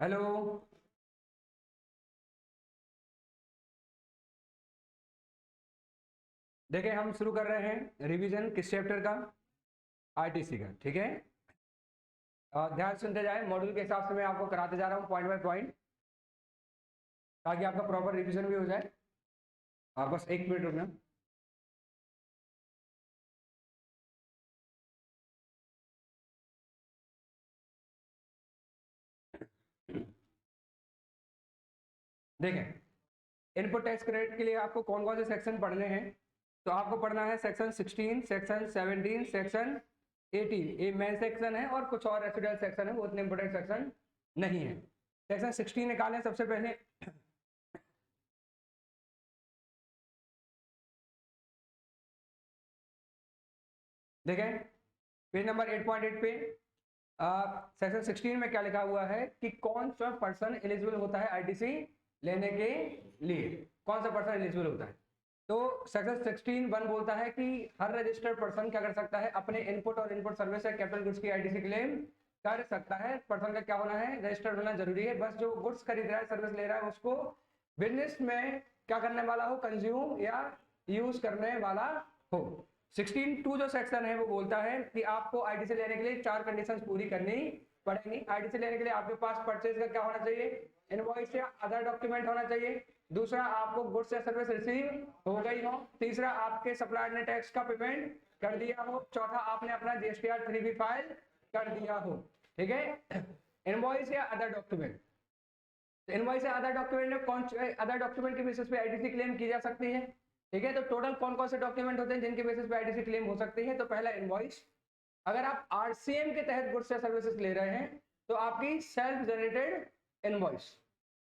Hello. देखिए हम शुरू कर रहे हैं रिवीजन किस चैप्टर का? आरटीसी का। ठीक है, ध्यान सुनते जाए। मॉड्यूल के हिसाब से मैं आपको कराते जा रहा हूँ पॉइंट बाय पॉइंट, ताकि आपका प्रॉपर रिवीजन भी हो जाए। आप बस एक मिनट रुकना। देखें, इनपुट टैक्स क्रेडिट के लिए आपको कौन कौन से सेक्शन पढ़ने हैं। तो आपको पढ़ना है सेक्शन 16, सेक्शन 17, सेक्शन 18। ये मेन सेक्शन है, और कुछ और रेसिडुअल सेक्शन है, वो उतने इंपोर्टेंट सेक्शन नहीं है। सेक्शन 16 निकालें सबसे पहले। देखें पेज नंबर 8.8 पे सेक्शन 16 में क्या लिखा हुआ है कि कौन सा पर्सन एलिजिबल होता है आईटीसी लेने के लिए। कौन सा पर्सन एलिजिबल होता है? तो सेक्शन 16(1) बोलता है कि हर रजिस्टर्ड पर्सन क्या कर सकता है, अपने इनपुट और इनपुट सर्विस या कैपिटल गुड्स की आईटीसी क्लेम कर सकता है। पर्सन का क्या होना है, रजिस्टर्ड होना जरूरी है। बस जो गुड्स खरीद रहा है, सर्विस ले रहा है, उसको बिजनेस में क्या करने वाला हो, कंज्यूम या यूज करने वाला हो। 16(2) जो सेक्शन है वो बोलता है कि आपको आईटीसी लेने के लिए 4 कंडीशंस पूरी करनी पड़ेंगी। आईटीसी लेने के लिए आपके पास परचेज का क्या होना चाहिए, इनवॉइस या अदर डॉक्यूमेंट होना चाहिए। दूसरा, आपको गुड्स या सर्विस रिसीव हो गई हो। तीसरा, आपके सप्लायर ने टैक्स का पेमेंट कर दिया हो। चौथा, आपने अपना जीएसटीआर 3B फाइल कर दिया हो। ठीक है, इनवॉइस या अदर डॉक्यूमेंट। इनवॉइस या अदर डॉक्यूमेंट में कौन अदर डॉक्यूमेंट के बेसिस पे आईटीसी क्लेम की जा सकती है। ठीक है, तो टोटल कौन कौन से डॉक्यूमेंट होते हैं जिनके बेसिस पे आईटीसी क्लेम हो सकती है। तो पहला इनवॉइस। अगर आप आरसीएम के तहत गुड्स या सर्विसेज ले रहे हैं तो आपकी सेल्फ जनरेटेड इनवॉइस।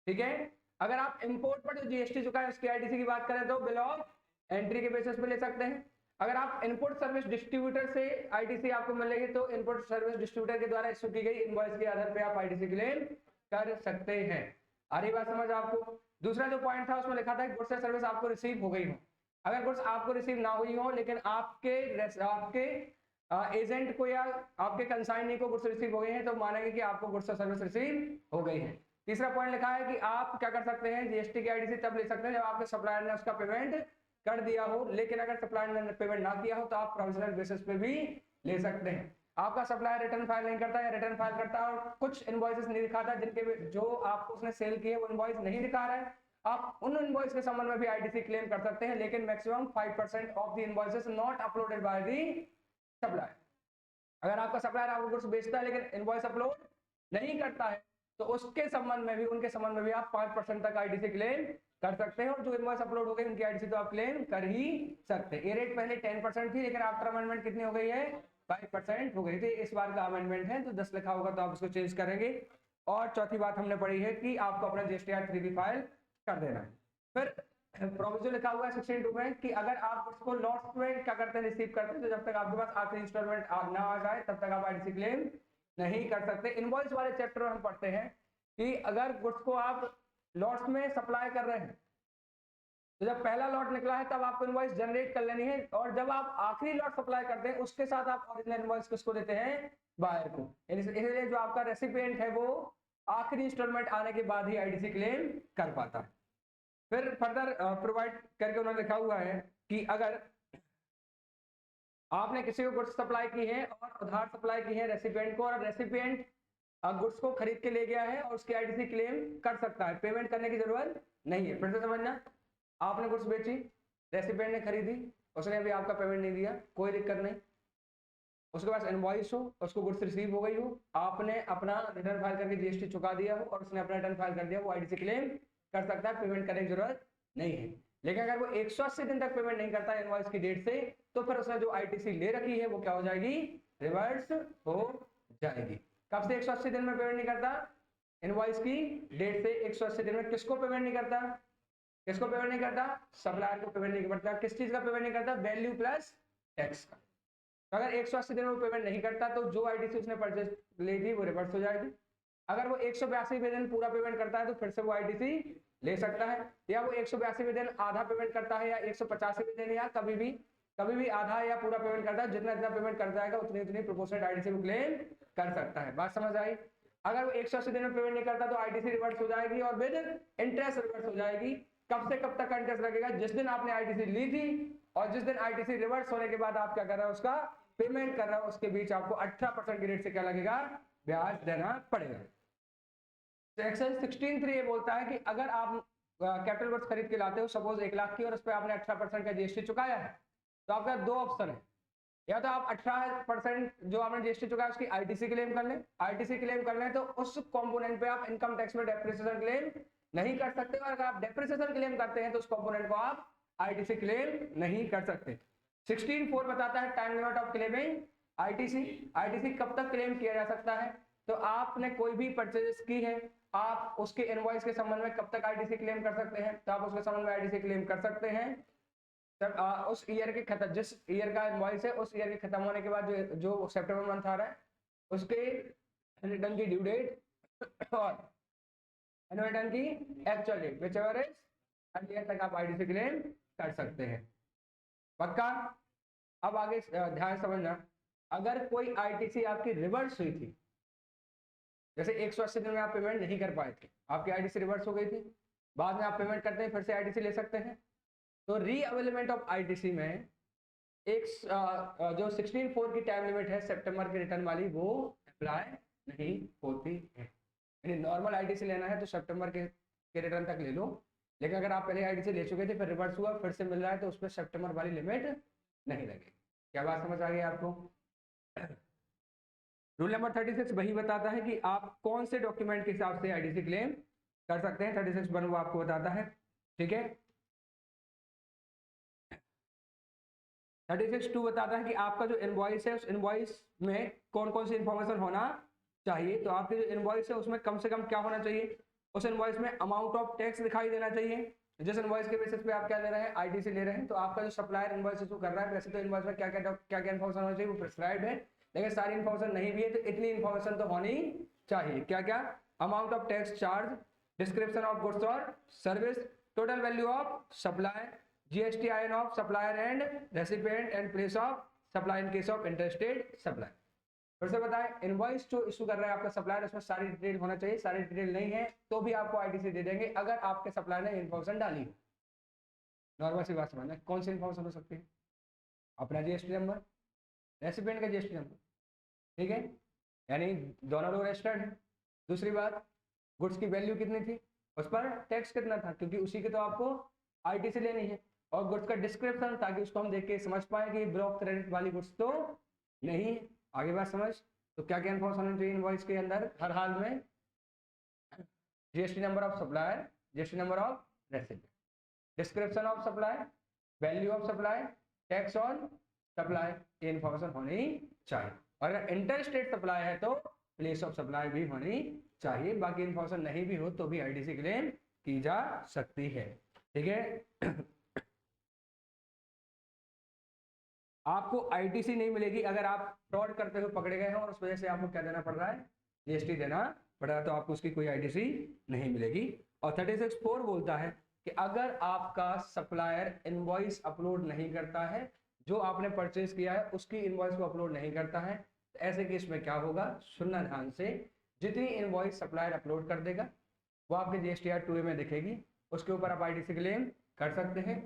ठीक है, अगर आप इंपोर्ट पर जो जीएसटी चुका है उसकी आईटीसी की बात करें तो बिल ऑफ एंट्री के बेसिस पे ले सकते हैं। अगर आप इनपुट सर्विस डिस्ट्रीब्यूटर से आईटीसी आपको मिलेगी तो इनपुट सर्विस डिस्ट्रीब्यूटर के द्वारा इशू की गई इनवॉइस के आधार पे आप आईटीसी क्लेम कर सकते हैं। आ रही बात समझ आपको? दूसरा जो पॉइंट था उसमें लिखा था कि गुड्स या सर्विस आपको रिसीव हो गई हो। अगर गुड्स आपको रिसीव ना हुई हो लेकिन आपके आपके एजेंट को या आपके कंसाइनी को गुड्स रिसीव हो गए हैं तो मानेंगे कि आपको गुड्स और सर्विस रिसीव हो गई है। तीसरा पॉइंट लिखा है कि आप क्या कर सकते हैं, जीएसटी की आईटीसी तब ले सकते हैं जब आपके सप्लायर ने उसका पेमेंट कर दिया हो। लेकिन अगर सप्लायर ने पेमेंट ना किया हो तो आप प्रोविजनल बेसिस पे भी ले सकते हैं। आपका सप्लायर रिटर्न फाइल नहीं करता, या रिटर्न फाइल करता है और कुछ इनवॉइसेस नहीं दिखाता, जिनके जो आपको उसने सेल किए वो इनवॉइस नहीं दिखा रहा है, आप उन इनवॉइस के संबंध में भी आईटीसी क्लेम कर सकते हैं। लेकिन maximum 5% of the invoices not uploaded by the supplier. अगर आपका सप्लायर आपको गुड्स बेचता है लेकिन इनवॉइस अपलोड नहीं करता है तो उसके संबंध में भी, उनके संबंध में भी आप 5% तक आईटीसी क्लेम कर सकते हैं। और जो इनवॉइस अपलोड हो गई उनकी आईटीसी तो आप क्लेम कर ही सकते हैं। ये रेट पहले 10% थी, लेकिन आफ्टर अमेंडमेंट कितनी हो गई है, 5% हो गई थी। इस बार का अमेंडमेंट है तो 10 लिखा होगा तो आप उसको चेंज करेंगे। और चौथी बात हमने पढ़ी है कि आपको अपना जीएसटीआर 3B फाइल कर देना है। फिर प्रोविजन लिखा हुआ है 16(2) में कि अगर आप उसको लॉट्स में क्या करते हैं, रिसीव करते हैं, तो जब तक आपके पास आखिरी इंस्टॉलमेंट ना आ जाए तब तक आप आईटीसी क्लेम नहीं कर सकते। इनवॉइस वाले चैप्टर में हम पढ़ते हैं कि अगर गुड्स को आप लॉट्स में सप्लाई कर रहे हैं तो जब पहला लॉट निकला है तब आपको इनवॉइस जनरेट कर लेनी है, और जब आप आखिरी लॉट सप्लाई करते हैं उसके साथ आप ओरिजिनल इनवॉइस किसको देते हैं, बायर को। इसलिए जो आपका रेसिपिएंट है वो आखिरी इंस्टॉलमेंट आने के बाद ही आईटीसी क्लेम कर पाता है। फिर फर्दर प्रोवाइड करके उन्होंने लिखा हुआ है कि अगर आपने किसी को गुड्स सप्लाई की है और उधार सप्लाई की है रेसिपिएंट को, और रेसिपिएंट गुड्स को खरीद के ले गया है और उसकी आईटीसी क्लेम कर सकता है, पेमेंट करने की जरूरत नहीं है। फिर से समझना, आपने गुड्स बेची, रेसिपिएंट ने खरीदी, उसने अभी आपका पेमेंट नहीं दिया, कोई दिक्कत नहीं। उसके पास इनवॉइस हो, उसको गुड्स रिसीव हो गई हो, आपने अपना रिटर्न फाइल करके जीएसटी चुका दिया हो और उसने अपना रिटर्न फाइल कर दिया, वो आईटीसी क्लेम कर सकता है, पेमेंट करने की जरूरत नहीं है। लेकिन अगर वो 180 दिन तक पेमेंट नहीं करता इनवॉइस की डेट से, तो फिर उसने जो आईटीसी ले रखी है वो क्या हो जाएगी, रिवर्स हो जाएगी। कब से 180 दिन में पेमेंट नहीं करता, इनवॉइस की डेट से 180 दिन में। किसको पेमेंट नहीं करता, किसको पेमेंट नहीं करता, सप्लायर को पेमेंट नहीं करता। किस चीज का पेमेंट नहीं करता, वैल्यू प्लस टैक्स का। तो अगर 180 दिन में पेमेंट नहीं करता तो जो आईटीसी उसने परचेज ली थी वो रिवर्स हो जाएगी। अगर वो 182वें दिन पूरा पेमेंट करता है तो फिर से वो आईटीसी ले सकता है, या वो 182वें दिन आधा पेमेंट करता है, या 150वें दिन, या कभी भी आधा या पूरा पेमेंट करता है, जितना जितना पेमेंट कर जाएगा उतनी उतनी प्रोपोर्शनल आईटीसी को क्लेम कर सकता है। बात समझ आई? अगर वो 180 दिन में पेमेंट नहीं करता तो आईटीसी रिवर्स हो जाएगी और विद इंटरेस्ट रिवर्स हो जाएगी। कब से कब तक का इंटरेस्ट लगेगा? जिस दिन आपने आईटीसी ली थी और जिस दिन आईटीसी रिवर्स होने के बाद आप क्या कर रहे हो, उसका पेमेंट कर रहा है, उसके बीच आपको 18% की रेट से क्या लगेगा, ब्याज देना पड़ेगा। सेक्शन 16(3) ये बोलता है कि अगर आप कैपिटल गुड्स खरीद के लाते हो, सपोज 1 लाख की, और उस पर आपने 18% का जीएसटी चुकाया है, तो आपका 2 ऑप्शन है। या तो आप 18% जो आपने जीएसटी चुका है उसकी आईटीसी क्लेम कर लें। आईटीसी क्लेम कर लें तो उस कंपोनेंट पे आप इनकम टैक्स में डेप्रिसिएशन क्लेम नहीं कर सकते, और अगर आप डेप्रिसिएशन क्लेम करते हैं तो उस कंपोनेंट को आप आईटीसी क्लेम नहीं कर सकते। 16(4) बताता है time limit of claiming ITC. ITC कब तक क्लेम किया जा सकता है? तो आपने कोई भी परचेज की है, आप उसके इनवॉइस के संबंध में कब तक आईटीसी क्लेम कर सकते हैं? तो आप उसके संबंध में आईटीसी क्लेम कर सकते हैं उस ईयर के खत्म, जिस ईयर का इनवॉइस है उस ईयर के खत्म होने के बाद जो सितंबर मंथ आ रहा है उसके रिटर्न की ड्यू डेट और रिटर्न की actual date, whichever is earlier तक आप आईटीसी क्लेम कर सकते हैं। पक्का? अब आगे ध्यान समझना, अगर कोई आईटीसी आपकी रिवर्स हुई थी, जैसे 180 दिन में आप पेमेंट नहीं कर पाए थे, आपकी आईटीसी रिवर्स हो गई थी, बाद में आप पेमेंट करते हैं, फिर से आईटीसी ले सकते हैं। तो रीअवेलेबल ऑफ आईटीसी में एक जो 16(4) की टाइम लिमिट है सितंबर की रिटर्न वाली, वो अप्लाई नहीं होती है। यानी नॉर्मल आईटीसी लेना है तो सितंबर के रिटर्न तक ले लो, लेकिन अगर आप पहले आईटीसी ले चुके थे, फिर रिवर्स हुआ, फिर से मिल रहा है, तो उसमें सितंबर वाली लिमिट नहीं लगेगी। क्या बात समझ आ गई आपको? रूल नंबर 36 वही बताता है कि आप कौन से डॉक्यूमेंट के हिसाब से आईटीसी क्लेम कर सकते हैं। 36(1) वो आपको बताता है। ठीक है। 36(2) बताता है कि आपका जो इनवॉइस है उस इनवॉइस में कौन कौन सी इंफॉर्मेशन होना चाहिए। तो आपकी जो इनवॉइस है उसमें कम से कम क्या होना चाहिए? उस इनवॉइस में अमाउंट ऑफ टैक्स दिखाई देना चाहिए। जिस इनवॉइस के बेसिस पे आप क्या ले रहे हैं, आईटीसी ले रहे हैं, तो आपका जो सप्लायर इनवॉइस इशू कर रहा है, वैसे तो इनवॉइस में क्या क्या इन्फॉर्मेशन होना चाहिए वो प्रिस्क्राइब्ड है, लेकिन सारी इन्फॉर्मेशन नहीं भी है, तो इतनी इन्फॉर्मेशन तो होनी चाहिए। क्या क्या? Amount of tax charge, description of goods और service, total value of supply, GST IN of supplier and recipient and place of supply in case of interstate supply। फिर से बताएं, इनवॉइस जो इशू कर रहा है आपका सप्लायर, उसमें सारी डिटेल होना चाहिए। सारी डिटेल नहीं है तो भी आपको आईटीसी दे देंगे अगर आपके सप्लायर ने इन्फॉर्मेशन डाली हो। नॉर्मल सी बात समझना, कौन सी इन्फॉर्मेशन हो सकती है? अपना जीएसटी नंबर, रेसिपिएंट का जीएसटी नंबर, ठीक है, यानी दोनों लोग रजिस्टर्ड है। दूसरी बात, गुड्स की वैल्यू कितनी थी, उस पर टैक्स कितना था, क्योंकि उसी के तो आपको आईटीसी लेनी है। और गुड्स का डिस्क्रिप्शन, ताकि उसको हम देख के समझ पाए कि ब्लॉक क्रेडिट वाली गुड्स तो नहीं है। आगे बात समझ। तो क्या क्या इन्फॉर्मेशन होनी चाहिए इनवॉइस के अंदर हर हाल में? GST number of supplier, GST number of recipient, description of supply, value of supply, tax on supply, ये इन्फॉर्मेशन होनी चाहिए। और अगर इंटर स्टेट सप्लाई है तो प्लेस ऑफ सप्लाई भी होनी चाहिए। बाकी इन्फॉर्मेशन नहीं भी हो तो भी आईटीसी क्लेम की जा सकती है। ठीक है। आपको आईटीसी नहीं मिलेगी अगर आप फ्रॉड करते हुए पकड़े गए हैं और उस वजह से आपको क्या देना पड़ रहा है, जीएसटी देना पड़ रहा है, तो आपको उसकी कोई आईटीसी नहीं मिलेगी। और 36(4) बोलता है कि अगर आपका सप्लायर इनवॉइस अपलोड नहीं करता है, जो आपने परचेज किया है उसकी इनवॉइस को अपलोड नहीं करता है, तो ऐसे केस में क्या होगा, सुनना ध्यान से। जितनी इनवॉइस सप्लायर अपलोड कर देगा वो आपके जीएसटीआर 2A में दिखेगी, उसके ऊपर आप आईटीसी क्लेम कर सकते हैं।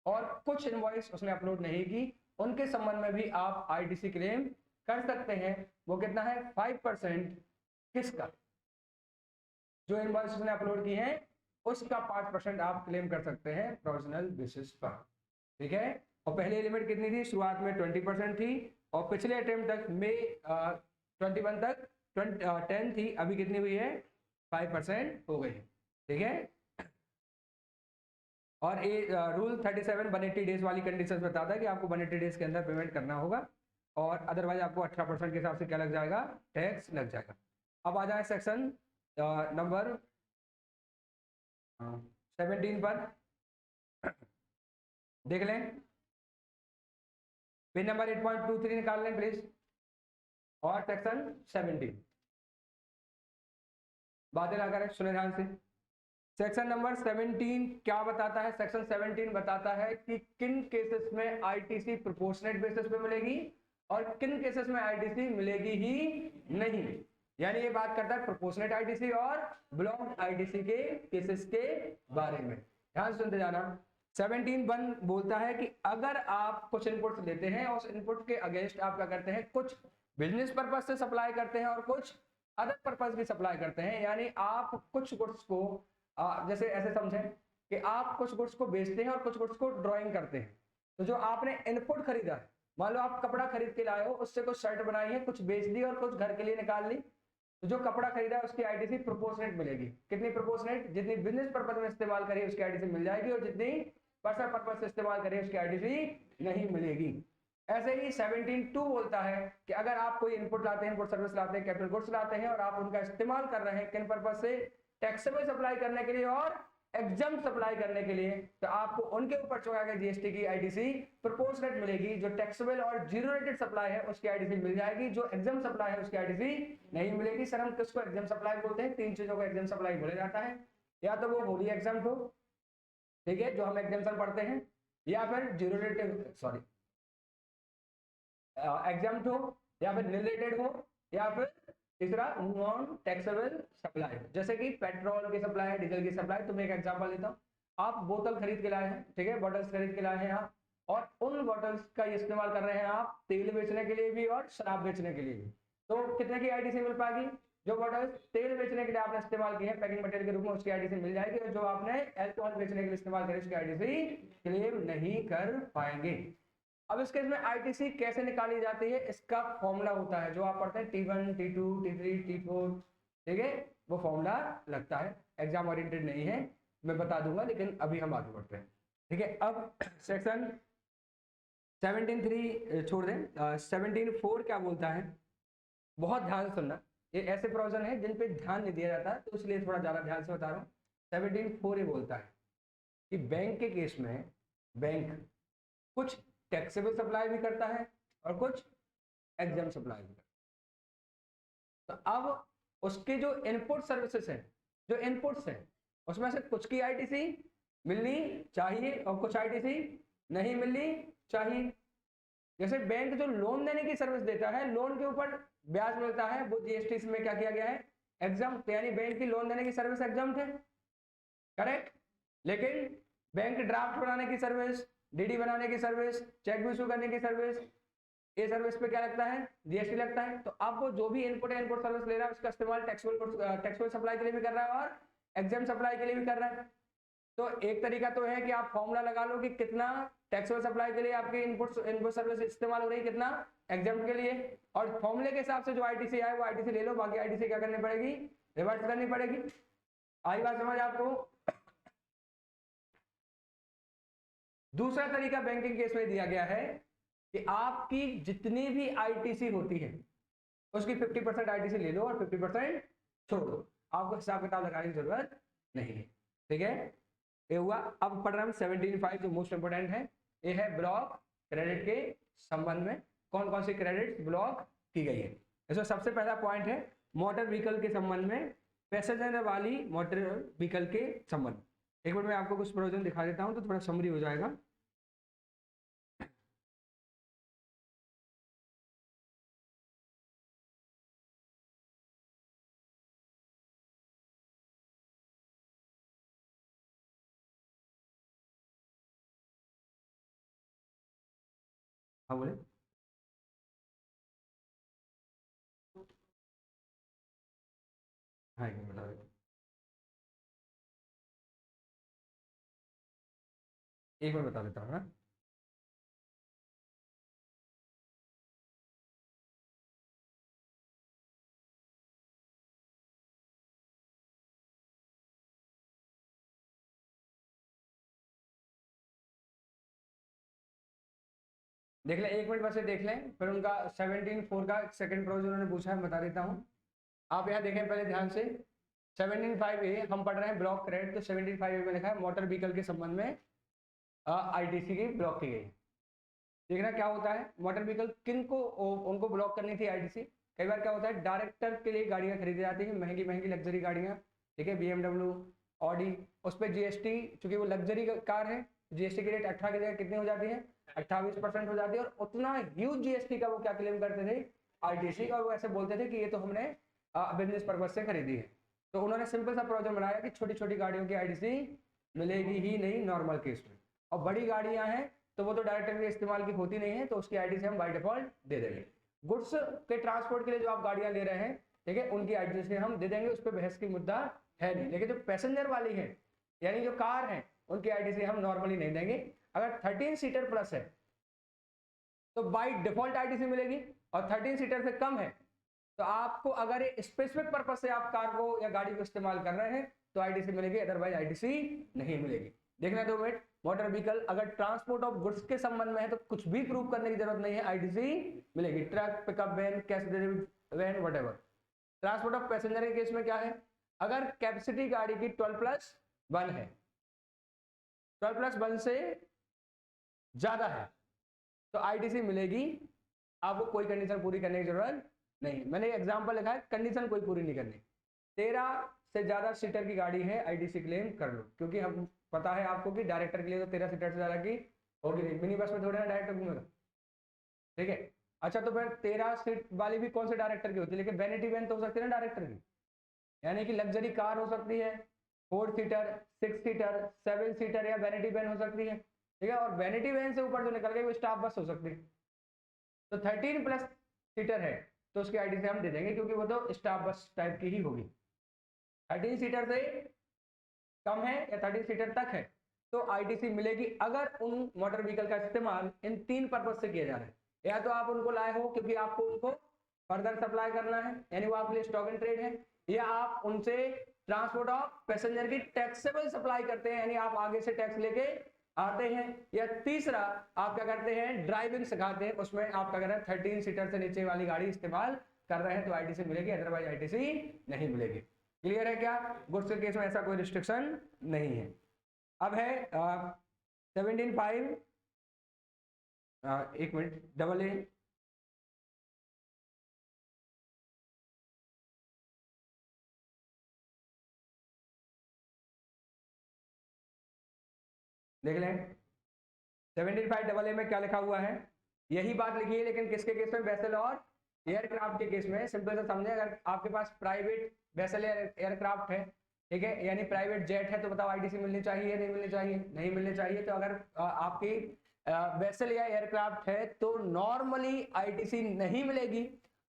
और कुछ इनवॉइस उसने अपलोड नहीं की, उनके संबंध में भी आप आईटीसी क्लेम कर सकते हैं। वो कितना है, 5%। किसका? जो इनवॉइस उसने अपलोड की है उसका 5% आप क्लेम कर सकते हैं प्रोविजनल बेसिस पर। ठीक है। और पहले लिमिट कितनी थी? शुरुआत में 20% थी, और पिछले अटेम्प्ट तक मई 21 तक 10 थी, अभी कितनी हुई है, 5% हो गई है। ठीक है। और रूल 37 180 डेज वाली कंडीशन बताता है कि आपको 180 डेज के अंदर पेमेंट करना होगा, और अदरवाइज आपको 18% के हिसाब से क्या लग जाएगा, टैक्स लग जाएगा। अब आ जाए सेक्शन नंबर 17 पर, देख लें, पेज नंबर 8.23 निकाल लें प्लीज, और सेक्शन 17 बातें ना करें, सुने ध्यान से। सेक्शन नंबर 17 क्या बताता है? सेक्शन 17 बताता है कि किन केसेस में आईटीसी प्रोपोर्शनेट बेसिस पे मिलेगी और किन केसेस में आईटीसी मिलेगी ही नहीं। यानी ये बात करता है प्रोपोर्शनेट आईटीसी और ब्लॉक आईटीसी के केसेस के बारे में। ध्यान सुनते जाना। 17(1) बोलता है कि अगर आप कुछ इनपुट्स लेते हैं और उस इनपुट के अगेंस्ट आप क्या करते हैं, कुछ बिजनेस पर्पज से सप्लाई करते हैं और कुछ अदर पर्पज की सप्लाई करते हैं, यानी आप कुछ गुड्स को जैसे ऐसे समझें कि आप कुछ गुड्स को बेचते हैं और कुछ गुड्स को ड्राइंग करते हैं। तो जो आपने इनपुट खरीदा है, मान लो आप कपड़ा खरीद के लाए हो, उससे कुछ शर्ट बनाई है, कुछ बेच दी और कुछ घर के लिए निकाल ली, तो जो कपड़ा खरीदा है उसकी आईटीसी प्रोपोर्शनेट मिलेगी। कितनी प्रोपोर्शनेट? जितनी बिजनेस पर्पज में इस्तेमाल करी उसकी आईटीसी मिल जाएगी और जितनी पर्सनल पर्पज से इस्तेमाल करी उसकी आईटीसी नहीं मिलेगी। ऐसे ही 17(2) बोलता है कि अगर आप कोई इनपुट लाते हैं, इनपुट सर्विस लाते हैं, कैपिटल गुड्स लाते हैं और आप उनका इस्तेमाल कर रहे हैं किन पर्पज से? टैक्सेबल सप्लाई करने के लिए और एग्जाम सप्लाई करने के लिए, तो आपको उनके ऊपर चुका के जीएसटी की आईटीसी प्रोपोर्शनेट मिलेगी। जो टैक्सेबल और जीरो रेटेड सप्लाई है उसकी आईटीसी मिल जाएगी, जो एग्जाम सप्लाई है उसकी आईटीसी नहीं मिलेगी। सर हम किसको एग्जाम सप्लाई बोलते हैं? 3 चीजों को एग्जाम सप्लाई बोला जाता है, या तो वो होली एग्जाम हो, ठीक है, जो हम एग्जाम्पल पढ़ते हैं, या फिर जीरो रेटेड एग्जाम हो, या फिर नील रेटेड हो, या फिर तीसरा नॉन टैक्सेबल सप्लाई, जैसे कि पेट्रोल की सप्लाई, डीजल की सप्लाई। तो मैं एक एग्जांपल देता हूँ। आप बोतल खरीद के लाए हैं, ठीक है, बॉटल्स खरीद के लाए हैं आप, और उन बॉटल्स का इस्तेमाल कर रहे हैं आप तेल बेचने के लिए भी और शराब बेचने के लिए भी, तो कितने की आईटीसी मिल पाएगी? जो बॉटल्स तेल बेचने के लिए आपने इस्तेमाल की है पैकिंग मटेरियल के रूप में, उसकी आईटीसी मिल जाएगी, और जो आपने अल्कोहल बेचने के लिए इस्तेमाल करी उसकी आईटीसी क्लेम नहीं कर पाएंगे। अब इस केस में आईटीसी कैसे निकाली जाती है, इसका फॉर्मूला होता है जो आप पढ़ते हैं T1, T2, T3, T4, ठीक है, वो फॉर्मूला लगता है। एग्जाम ओरिएंटेड नहीं है, मैं बता दूंगा, लेकिन अभी हम आगे बढ़ते हैं, ठीक है। अब सेक्शन 17(3) छोड़ दें। 17(4) क्या बोलता है? बहुत ध्यान से सुनना, ये ऐसे प्रोविजन है जिन पे ध्यान नहीं दिया जाता, तो इसलिए थोड़ा ज्यादा ध्यान से बता रहा हूँ। 17(4) ये बोलता है कि बैंक के केस में बैंक कुछ टैक्सेबल सप्लाई भी करता है और कुछ एग्जाम सप्लाई भी करता है। तो अब उसके जो इनपुट सर्विसेज हैं, जो इनपुट्स हैं, उसमें से कुछ की आईटीसी मिलनी चाहिए और कुछ आईटीसी नहीं मिलनी चाहिए। जैसे बैंक जो लोन देने की सर्विस देता है, लोन के ऊपर ब्याज मिलता है, वो जीएसटी में क्या किया गया है? एग्जाम, यानी बैंक की लोन देने की सर्विस एग्जाम है, करेक्ट। लेकिन बैंक ड्राफ्ट बनाने की सर्विस, डीडी बनाने की सर्विस, चेक इशू करने की सर्विस, ये सर्विस पे क्या लगता है? जीएसटी लगता है। तो अब वो जो भी इनपुट है, इनपुट सर्विस ले रहा है, उसका इस्तेमाल टैक्सेबल सप्लाई के लिए भी कर रहा है और एग्जाम सप्लाई के लिए भी कर रहा है। तो एक तरीका तो है कि आप फॉर्मूला लगा लो कि कितना टैक्सेबल सप्लाई के लिए आपकी इनपुट सर्विस इस्तेमाल हो रही है, कितना एग्जाम के लिए, और फॉर्मूले के हिसाब से जो आईटीसी आए वो आईटीसी ले लो, बाकी आईटीसी क्या करनी पड़ेगी? रिवर्स करनी पड़ेगी। आई बात समझ आपको? दूसरा तरीका बैंकिंग केस में दिया गया है कि आपकी जितनी भी आईटीसी होती है उसकी 50% आईटीसी ले लो और 50% छोड़ दो, आपको हिसाब किताब लगाने की जरूरत नहीं है, ठीक है। ये हुआ। अब पढ़ रहे हम 17(5) जो मोस्ट इंपोर्टेंट है, ये है ब्लॉक क्रेडिट के संबंध में कौन कौन सी क्रेडिट ब्लॉक की गई है। इसमें सबसे पहला पॉइंट है मोटर व्हीकल के संबंध में, पैसेंजर वाली मोटर व्हीकल के संबंध। एक बार मैं आपको कुछ प्रोविजन दिखा देता हूं तो थोड़ा समरी हो जाएगा। हाँ बोले। हाँ एक मिनट बता देता हूँ। एक बार बता देता हूँ ना। देख लें, एक मिनट बस देख लें, फिर उनका 17(4) का सेकंड प्रोविजन उन्होंने पूछा है, बता देता हूँ। आप यहाँ देखें पहले ध्यान से, 17(5) हम पढ़ रहे हैं ब्लॉक क्रेडिट, तो 17(5) में लिखा है मोटर व्हीकल के संबंध में आईटीसी की ब्लॉक की गई। देखना क्या होता है, मोटर व्हीकल किन को उनको ब्लॉक करनी थी आईटीसी। कई बार क्या होता है, डायरेक्टर के लिए गाड़ियां खरीदी जाती है, महंगी महंगी लग्जरी गाड़ियां, ठीक है, BMW, ऑडी, उस पर जीएसटी, चूंकि वो लग्जरी कार है, जीएसटी की रेट 18 की जगह कितनी हो जाती है? 28% हो जाती है, और उतना ह्यूज जीएसटी का वो क्या क्लेम करते थे? आईटीसी। और वो ऐसे बोलते थे कि ये तो हमने बिजनेस पर्पज से खरीदी है। तो उन्होंने सिंपल सा प्रोविजन बनाया कि छोटी छोटी गाड़ियों की आईटीसी मिलेगी ही नहीं नॉर्मल केस में, और बड़ी गाड़ियां हैं तो वो तो डायरेक्टली इस्तेमाल की होती नहीं है, तो उसकी आईटीसी हम बाय डिफॉल्ट दे देंगे। गुड्स के ट्रांसपोर्ट के लिए जो आप गाड़ियां ले रहे हैं, ठीक है, उनकी आईटीसी हम दे देंगे, उस पर बहस की मुद्दा है नहीं। लेकिन जो पैसेंजर वाली है यानी जो कार है उनकी आईटीसी हम नॉर्मली नहीं देंगे। अगर 13 सीटर प्लस है तो बाय डिफॉल्ट आईटीसी मिलेगी, और 13 सीटर से कम है तो आपको अगर स्पेसिफिक पर्पज से आप कार को या गाड़ी को इस्तेमाल कर रहे हैं तो आईटीसी मिलेगी, अदरवाइज आईटीसी नहीं मिलेगी। देखना 2 मिनट। मोटर व्हीकल अगर ट्रांसपोर्ट ऑफ गुड्स के संबंध में है तो कुछ भी प्रूव करने की जरूरत नहीं है, आईटीसी मिलेगी। Truck, pickup van, cash delivery van, whatever. Transport of passenger के केस में क्या है, अगर कैपेसिटी गाड़ी की 12+1 है, 12+1 से ज्यादा है तो आईटीसी मिलेगी, आपको कोई कंडीशन पूरी करने की जरूरत नहीं। मैंने एग्जांपल लिखा है, कंडीशन कोई पूरी नहीं करनी। 13 से ज्यादा सीटर की गाड़ी है, आईटीसी क्लेम कर लो, क्योंकि हम पता है आपको कि डायरेक्टर के लिए तो 13 सीटर से ज्यादा की होगी नहीं, मिनी बस में थोड़ा ना डायरेक्टर घूमेगा, ठीक है। अच्छा, तो फिर 13 सीट वाली भी कौन से डायरेक्टर की होती है, लेकिन वैनिटी वैन तो हो सकती है ना डायरेक्टर की, यानी कि लग्जरी कार हो सकती है 4 सीटर, 6 सीटर, 7 सीटर, या वैनिटी वैन हो सकती है, ठीक है। और वैनिटी वैन से ऊपर जो निकल गई वो स्टाफ बस हो सकती है। तो 13+ सीटर है तो उसकी आईटीसी हम दे देंगे, क्योंकि वो तो स्टाफ बस टाइप की ही होगी। 13 सीटर से कम है या 13 सीटर तक है तो आईटीसी मिलेगी, अगर उन मोटर व्हीकल का इस्तेमाल इन 3 पर्पज से किया जा रहा है। या तो आप उनको लाए हो क्योंकि आपको उनको फर्दर सप्लाई करना है, यानी वो आपके लिए स्टॉक एंड ट्रेड है, या आप उनसे ट्रांसपोर्ट ऑफ पैसेंजर की टैक्सेबल सप्लाई करते हैं, यानी आप आगे से टैक्स लेके आते हैं, या तीसरा आप क्या करते हैं, ड्राइविंग सिखाते हैं, उसमें आप क्या कर रहे हैं 13 सीटर से नीचे वाली गाड़ी इस्तेमाल कर रहे हैं तो आईटीसी मिलेगी, अदरवाइज आईटीसी नहीं मिलेगी। क्लियर है क्या? गुड्स के केस में ऐसा कोई रिस्ट्रिक्शन नहीं है। अब है 17.5, एक मिनट, डबल ए, देख लें 17.5 डबल ए में क्या लिखा हुआ है, यही बात लिखी है, लेकिन किसके केस में, वेसल और एयरक्राफ्ट के केस में। सिंपल से समझे, अगर आपके पास प्राइवेट वेसल एयरक्राफ्ट है, ठीक है, यानी प्राइवेट जेट है, तो बताओ आईटीसी मिलनी चाहिए नहीं मिलनी चाहिए? नहीं मिलनी चाहिए। तो अगर आपकी वेसल या एयरक्राफ्ट है तो नॉर्मली आईटीसी नहीं मिलेगी।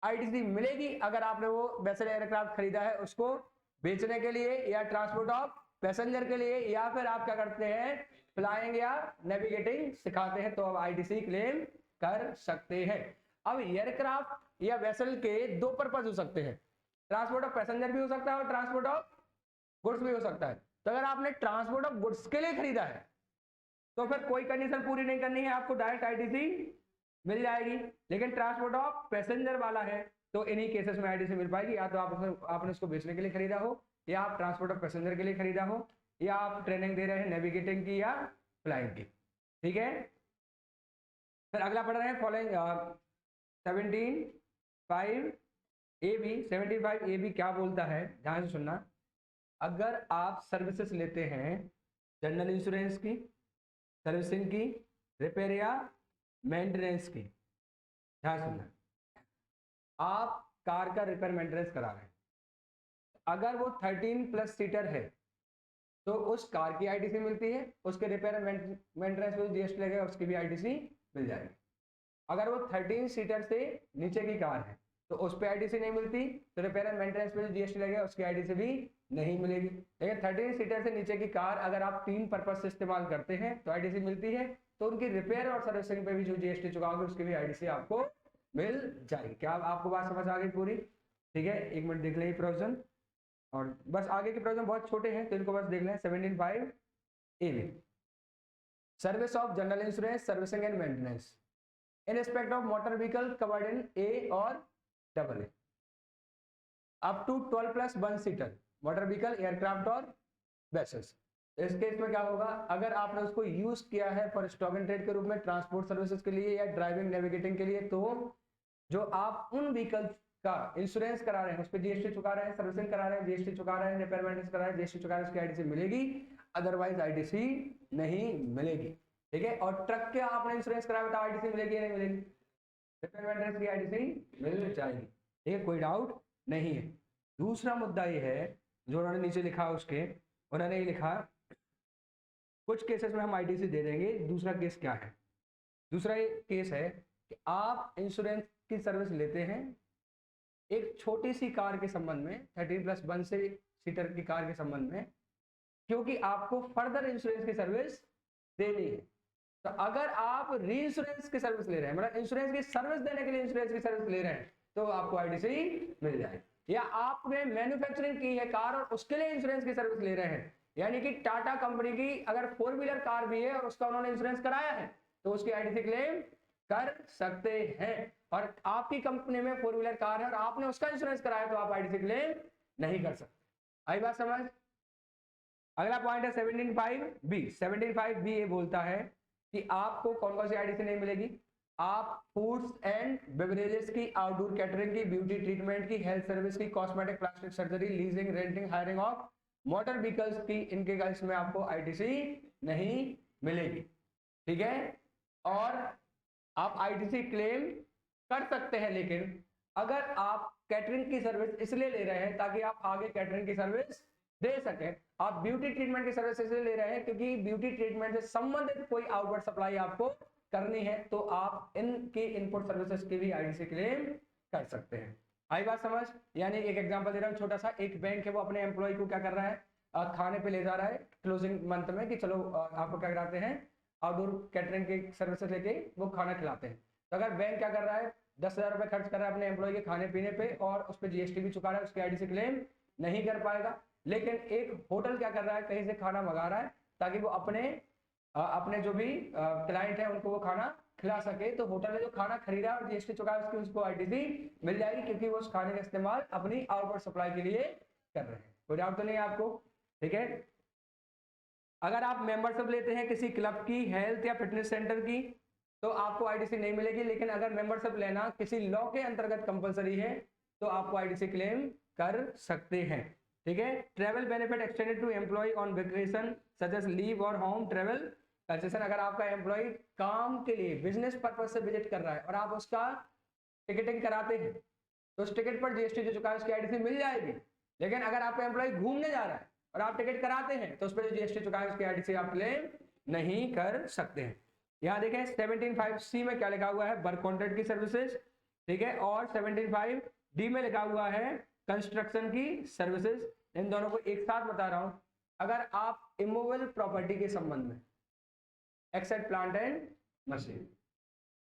आईटीसी मिलेगी अगर आपने वो वेसल एयरक्राफ्ट खरीदा है उसको बेचने के लिए या ट्रांसपोर्ट ऑफ पैसेंजर के लिए, या फिर आप क्या करते हैं फ्लाइंग या नेविगेटिंग सिखाते हैं, तो अब आईटीसी क्लेम कर सकते हैं। अब एयरक्राफ्ट या वेसल के 2 पर्पज हो सकते हैं, ट्रांसपोर्ट ऑफ पैसेंजर भी हो सकता है और ट्रांसपोर्ट ऑफ गुड्स भी हो सकता है। तो अगर आपने ट्रांसपोर्ट ऑफ गुड्स के लिए खरीदा है तो फिर कोई कंडीशन पूरी नहीं करनी है, आपको डायरेक्ट आईटीसी मिल जाएगी। लेकिन ट्रांसपोर्ट ऑफ पैसेंजर वाला है तो इन्हीं केसेस में आईटीसी मिल पाएगी, या तो आपने उसको बेचने के लिए खरीदा हो, या आप ट्रांसपोर्ट ऑफ पैसेंजर के लिए खरीदा हो, या आप ट्रेनिंग दे रहे हैं नेविगेटिंग की या फ्लाइंग की, ठीक है। फिर अगला पढ़ रहे हैं following 17.5 A B. 17.5 A B क्या बोलता है, ध्यान से सुनना। अगर आप सर्विसेज लेते हैं जनरल इंश्योरेंस की, सर्विसिंग की, रिपेयर या मेंटेनेंस की, ध्यान सुनना, आप कार का रिपेयर मेंटेनेंस करा रहे हैं, अगर वो 13+ सीटर है तो उस कार की आईटीसी मिलती है, उसके रिपेयर मेंटेनेंस पे जीएसटी लगेगा, उसकी भी आईटीसी मिल जाएगी। अगर वो 13 सीटर से नीचे की कार है तो उस पर आईटीसी नहीं मिलती, तो रिपेयर एंड मेंटेनेंस पे जीएसटी लगेगा, उसकी आईटीसी भी नहीं मिलेगी। लेकिन 13 सीटर से नीचे की कार अगर आप 3 पर्पज से इस्तेमाल करते हैं तो आईटीसी मिलती है, तो उनकी रिपेयर और सर्विसिंग पे भी जो जीएसटी चुकाओगे उसकी भी आईटीसी आपको मिल जाएगी। क्या आपको बात समझ आ गई पूरी? ठीक है, एक मिनट देख लें प्रोविजन, और बस आगे के प्रोविजन बहुत छोटे हैं तो इनको बस देख लें। 17.5 ए में service of general insurance, servicing and maintenance in respect of motor vehicle covered in A और AA up to 12+1 seater motor vehicle, aircraft और वेसल्स। इस केस में क्या होगा, अगर आपने उसको यूज किया है फॉर स्टॉक एंड ट्रेड के रूप में, ट्रांसपोर्ट सर्विसेज के लिए या ड्राइविंग नेविगेटिंग के लिए, तो जो आप उन व्हीकल का इंश्योरेंस करा रहे हैं उस पर जीएसटी चुका रहे हैं, सर्विसिंग करा रहे हैं जीएसटी चुका रहे हैं, रिपेयर मेंटेनेंस करा रहे हैं जीएसटी चुका रहे हैं, उसकी आईटीसी मिलेगी, अदरवाइज आईटीसी नहीं मिलेगी, ठीक है। और ट्रक के आपने इंश्योरेंस कराया था, आईटीसी मिलेगी या नहीं मिलेगी? रिपेयर मेंटेनेंस की आईटीसी मिल जाएगी, ठीक है, कोई डाउट नहीं है। दूसरा मुद्दा ये है जो उन्होंने नीचे लिखा, उसके उन्होंने ये लिखा कुछ केसेस में हम आईटीसी दे देंगे। दूसरा केस क्या है? दूसरा ये केस है कि आप इंश्योरेंस की सर्विस लेते हैं एक छोटी सी कार के संबंध में, 13+1 से सीटर की कार के संबंध में, क्योंकि आपको फर्दर इंश्योरेंस की सर्विस देनी है। तो अगर आप री इंश्योरेंस की सर्विस ले रहे हैं, मतलब इंश्योरेंस की सर्विस देने के लिए इंश्योरेंस की सर्विस ले रहे हैं, तो आपको आईटीसी मिल जाएगी। या आपने मैन्युफैक्चरिंग की है कार और उसके लिए इंश्योरेंस की सर्विस ले रहे हैं, यानी कि टाटा कंपनी की अगर 4 व्हीलर कार भी है और उसका उन्होंने इंश्योरेंस कराया है, तो उसकी आईटीसी क्लेम कर सकते हैं। और आपकी कंपनी में 4 व्हीलर कार है और आपने उसका इंश्योरेंस कराया, तो आप आईटीसी क्लेम नहीं कर सकते। आई बात समझ? अगला पॉइंट है 17.5 बी। 17.5 बी ये बोलता है कि आपको कौन कौन सी आईटीसी नहीं मिलेगी। आप फूड्स एंड बेवरेजेस की, आउटडोर कैटरिंग की, ब्यूटी ट्रीटमेंट की, हेल्थ सर्विस की, cosmetic, plastic surgery, leasing, renting, hiring of motor vehicles की, इनके केस में आपको आईटीसी नहीं मिलेगी। ठीक है, और आप आईटीसी क्लेम कर सकते हैं, लेकिन अगर आप कैटरिंग की सर्विस इसलिए ले रहे हैं ताकि आप आगे कैटरिंग की सर्विस दे सकें, आप ब्यूटी ट्रीटमेंट की सर्विस इसलिए ले रहे हैं क्योंकि ब्यूटी ट्रीटमेंट से संबंधित कोई आउटवर्ड सप्लाई आपको करनी है, तो आप इनकी इनपुट सर्विसेज की भी आईटीसी क्लेम कर सकते हैं। आई बात समझ? यानी एक एग्जांपल दे रहा हूँ छोटा सा। एक बैंक है, वो अपने एम्प्लॉय को क्या कर रहा है, खाने पे ले जा रहा है क्लोजिंग मंथ में कि चलो आपको क्या कराते हैं, आउटडोर कैटरिंग की सर्विसेज लेके वो खाना खिलाते हैं। तो अगर बैंक क्या कर रहा है, 10,000 रुपये खर्च कर रहा है अपने एम्प्लॉय के खाने पीने पे और उस पर जीएसटी भी चुका रहा है, उसकी आईटीसी क्लेम नहीं कर पाएगा। लेकिन एक होटल क्या कर रहा है, कहीं से खाना मंगा रहा है ताकि वो अपने जो भी क्लाइंट है उनको वो खाना खिला सके, तो होटल ने जो खाना खरीदा और जीएसटी चुका है, उसकी उसको आईटीसी मिल जाएगी, क्योंकि वो उस खाने का इस्तेमाल अपनी आउटवर्ड सप्लाई के लिए कर रहे हैं। कोई डाउट तो नहीं है आपको? ठीक है। अगर आप मेंबरशिप लेते हैं किसी क्लब की, हेल्थ या फिटनेस सेंटर की, तो आपको आईटीसी नहीं मिलेगी। लेकिन अगर मेंबरशिप लेना किसी लॉ के अंतर्गत कंपलसरी है, तो आपको आईटीसी क्लेम कर सकते हैं। ठीक है। Travel benefit extended to employ on vacation such as leave और होम ट्रैवल कंसेशन। अगर आपका एम्प्लॉय काम के लिए बिजनेस पर्पज से विजिट कर रहा है और आप उसका टिकटिंग कराते हैं, तो उस टिकट पर जीएसटी जो चुका है उसकी आईटीसी मिल जाएगी। लेकिन अगर आपका एम्प्लॉय घूमने जा रहा है और आप टिकट कराते हैं, तो उस पर जो जीएसटी चुका है उसकी आईटीसी आप क्लेम नहीं कर सकते हैं। यहाँ देखें 17.5 में क्या लिखा हुआ है, वर्क कॉन्ट्रैक्ट की सर्विसेज। ठीक है। और 17.5 में लिखा हुआ है कंस्ट्रक्शन की सर्विसेज। इन दोनों को एक साथ बता रहा हूं। अगर आप इमूवेबल प्रॉपर्टी के संबंध में, एक्सेप्ट प्लांट एंड मशीन,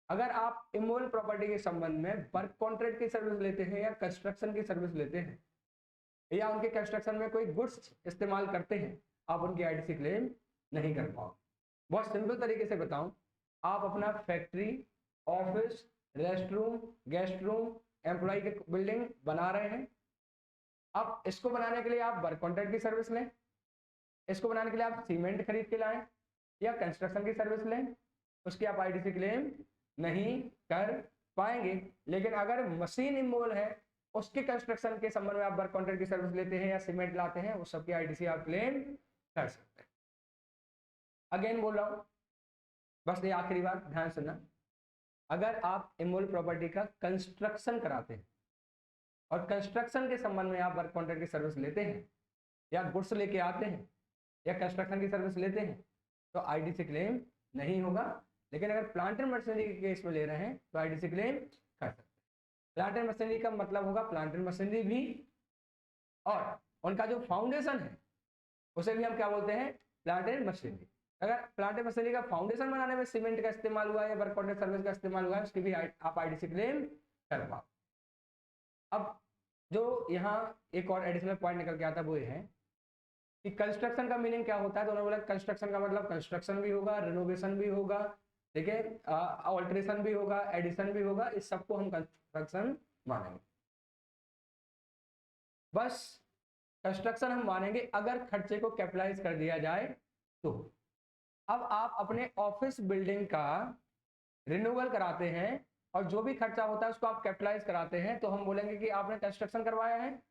अगर आप इमूवेबल प्रॉपर्टी के संबंध में वर्क कॉन्ट्रैक्ट की सर्विस लेते हैं या कंस्ट्रक्शन की सर्विस लेते हैं या उनके कंस्ट्रक्शन में कोई गुड्स इस्तेमाल करते हैं, आप उनकी आईटीसी क्लेम नहीं कर पाओ। बहुत सिंपल तरीके से बताऊं, आप अपना factory, office, rest room, guest room, employ की बिल्डिंग बना रहे हैं। अब इसको बनाने के लिए आप वर्क कॉन्ट्रैक्ट की सर्विस लें, इसको बनाने के लिए आप सीमेंट खरीद के लाएं या कंस्ट्रक्शन की सर्विस लें, उसकी आप आईटीसी क्लेम नहीं कर पाएंगे। लेकिन अगर मशीन इमूवेबल है, उसके कंस्ट्रक्शन के संबंध में आप वर्क कॉन्ट्रैक्ट की सर्विस लेते हैं या सीमेंट लाते हैं, उस सबकी आईटीसी आप क्लेम कर सकते हैं। अगेन बोल रहा हूं, बस ये आखिरी बात ध्यान सुनना। अगर आप इमूवेबल प्रॉपर्टी का कंस्ट्रक्शन कराते हैं और कंस्ट्रक्शन के संबंध में आप वर्क कॉन्ट्रैक्ट की सर्विस लेते हैं या गुड्स लेके आते हैं या कंस्ट्रक्शन की सर्विस लेते हैं, तो आईटीसी क्लेम नहीं होगा। लेकिन अगर प्लांट एंड मशीनरी के केस में ले रहे हैं तो आईटीसी क्लेम कर सकते हैं। प्लांट एंड मशीनरी का मतलब होगा प्लांट एंड मशीनरी भी, और उनका जो फाउंडेशन है उसे भी हम क्या बोलते हैं, प्लांट एंड मशीनरी। अगर प्लांट एंड मशीनरी का फाउंडेशन बनाने में सीमेंट का इस्तेमाल हुआ है या वर्क कॉन्ट्रैक्ट सर्विस का इस्तेमाल हुआ है, उसकी भी आप आईटीसी क्लेम कर पाओ। अब जो यहाँ एक और एडिशनल पॉइंट निकल के आता है वो ये है कि कंस्ट्रक्शन का मीनिंग क्या होता है। तो उन्होंने बोला कंस्ट्रक्शन का मतलब कंस्ट्रक्शन भी होगा, रिनोवेशन भी होगा, ठीक है, ऑल्ट्रेशन भी होगा, एडिशन भी होगा, इस सबको हम कंस्ट्रक्शन मानेंगे। बस कंस्ट्रक्शन हम मानेंगे अगर खर्चे को कैपिटलाइज कर दिया जाए तो। अब आप अपने ऑफिस बिल्डिंग का रिन्यूअल कराते हैं और जो भी खर्चा होता है उसको आप कैपिटलाइज कराते हैं, तो हम बोलेंगे कि आपने कंस्ट्रक्शन करवाया है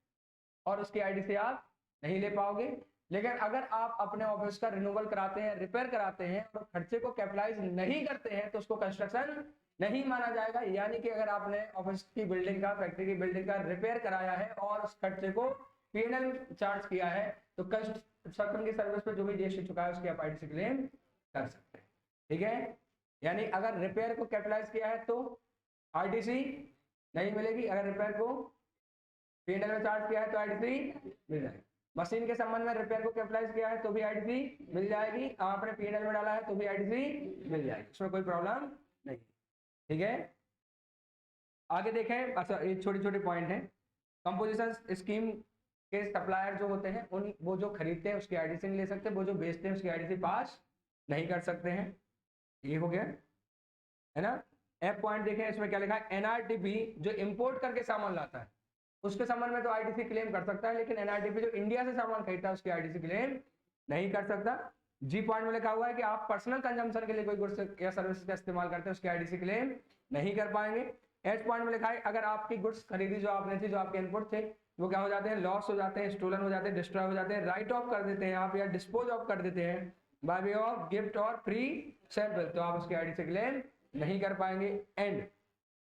और उसकी आईटीसी आप नहीं ले पाओगे। लेकिन अगर आप अपने ऑफिस का रिन्यूअल कराते हैं, रिपेयर कराते हैं और खर्चे को कैपिटलाइज नहीं करते हैं, तो उसको कंस्ट्रक्शन नहीं माना जाएगा। यानी कि अगर आपने ऑफिस की बिल्डिंग का, फैक्ट्री की बिल्डिंग का रिपेयर कराया है और उस खर्चे को पीएनएल चार्ज किया है, तो कंस्ट्रक्शन की सर्विस पे जो भी जीएसटी चुका है उसकी आप आईटीसी क्लेम कर सकते हैं। ठीक है, यानी अगर रिपेयर को कैपिटलाइज किया है तो आईटीसी नहीं मिलेगी, अगर रिपेयर को पीएनएल में चार्ज किया है तो आईटीसी मिल जाएगी। मशीन के संबंध में रिपेयर को कैपिटलाइज किया है तो भी आईटीसी मिल जाएगी, आपने पीएनएल में डाला है तो भी आईटीसी मिल जाएगी, इसमें कोई प्रॉब्लम नहीं। ठीक है, आगे देखें। अच्छा, ये छोटे छोटे पॉइंट हैं। कंपोजिशन स्कीम के सप्लायर जो होते हैं, उन वो जो खरीदते हैं उसकी आईटीसी नहीं ले सकते, वो जो बेचते हैं उसकी आईटीसी पास नहीं कर सकते हैं। ये हो गया है ना। एफ पॉइंट देखें, इसमें क्या लिखा है, एनआरटीपी जो इंपोर्ट करके सामान लाता है उसके संबंध में तो आईटीसी क्लेम कर सकता है, लेकिन एनआरटीपी जो इंडिया से सामान खरीदता है उसकी आईटीसी क्लेम नहीं कर सकता। जी पॉइंट में लिखा हुआ है कि आप पर्सनल कंजम्पशन के लिए कोई गुड्स या सर्विस का इस्तेमाल करते हैं उसकी आईटीसी क्लेम नहीं कर पाएंगे। एच पॉइंट में लिखा है अगर आपकी गुड्स खरीदी जो आपने थी, जो आपके इनपुट थे, वो क्या हो जाते हैं, लॉस हो जाते हैं, स्टोलन हो जाते हैं, डिस्ट्रॉय हो जाते हैं, राइट ऑफ कर देते हैं आप, या डिस्पोज ऑफ कर देते हैं बाय वे ऑफ गिफ्ट और फ्री सैंपल, तो आप उसकी आईटीसी क्लेम नहीं कर पाएंगे। And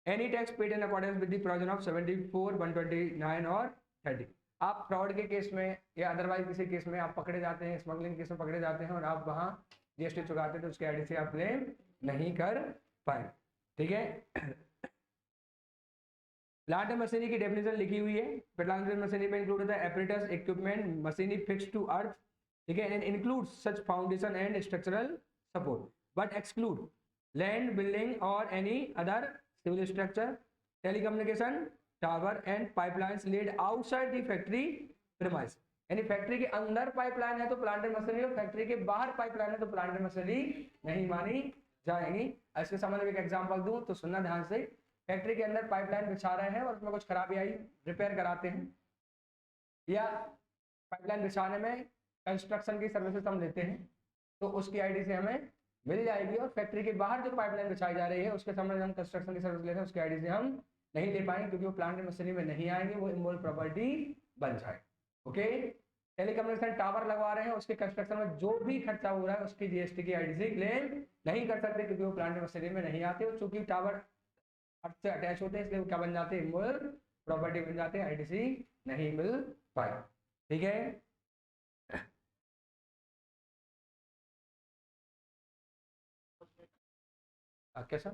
any tax paid in accordance with the provision of 74, 129 और 30। आप फ्रॉड के केस में या अदरवाइज किसी केस में आप पकड़े जाते हैं, स्मगलिंग केस में पकड़े जाते हैं और आप वहां जीएसटी चुकाते हैं तो उसके आईटीसी आप क्लेम नहीं कर पाए। ठीक है, प्लांट एंड मशीनरी की डेफिनेशन लिखी हुई है। प्लांट एंड मशीनरी में इंक्लूड होता है apparatus, equipment, machinery fixed to earth. ठीक है, and includes such foundation and structural support but exclude land, building और any other civil structure, telecommunication tower and pipelines laid outside the factory premise. यानी factory के अंदर pipeline है तो plant and machinery, और factory के बाहर पाइपलाइन है तो प्लांट एंड मशीनरी नहीं मानी जाएगी। इसके संबंध में एक एग्जांपल दूं तो सुनना ध्यान से। फैक्ट्री के अंदर पाइपलाइन बिछा रहे हैं और उसमें कुछ खराबी आई, रिपेयर कराते हैं, या पाइपलाइन बिछाने में कंस्ट्रक्शन की सर्विसेज हम लेते हैं तो उसकी आईटीसी हमें मिल जाएगी। और फैक्ट्री के बाहर जो पाइपलाइन बिछाई जा रही है उसके संबंध में हम कंस्ट्रक्शन की सर्विस लेते हैं, उसकी आईटीसी हम नहीं ले पाएंगे क्योंकि वो प्लांट एंड मशीनरी में नहीं आएंगे, वो इमोल प्रॉपर्टी बन जाए। ओके, टेलीकम्युनिकेशन टावर लगवा रहे हैं, उसके कंस्ट्रक्शन में जो भी खर्चा हो रहा है उसकी जीएसटी की आईटीसी क्लेम नहीं कर सकते क्योंकि वो प्लांट एंड मशीनरी में नहीं आते। चूंकि टावर अर्थ से अटैच होते हैं इसलिए वो क्या बन जाते हैं, इमोल प्रॉपर्टी बन जाते हैं, आईटीसी नहीं मिल पाए। ठीक है, कैसा?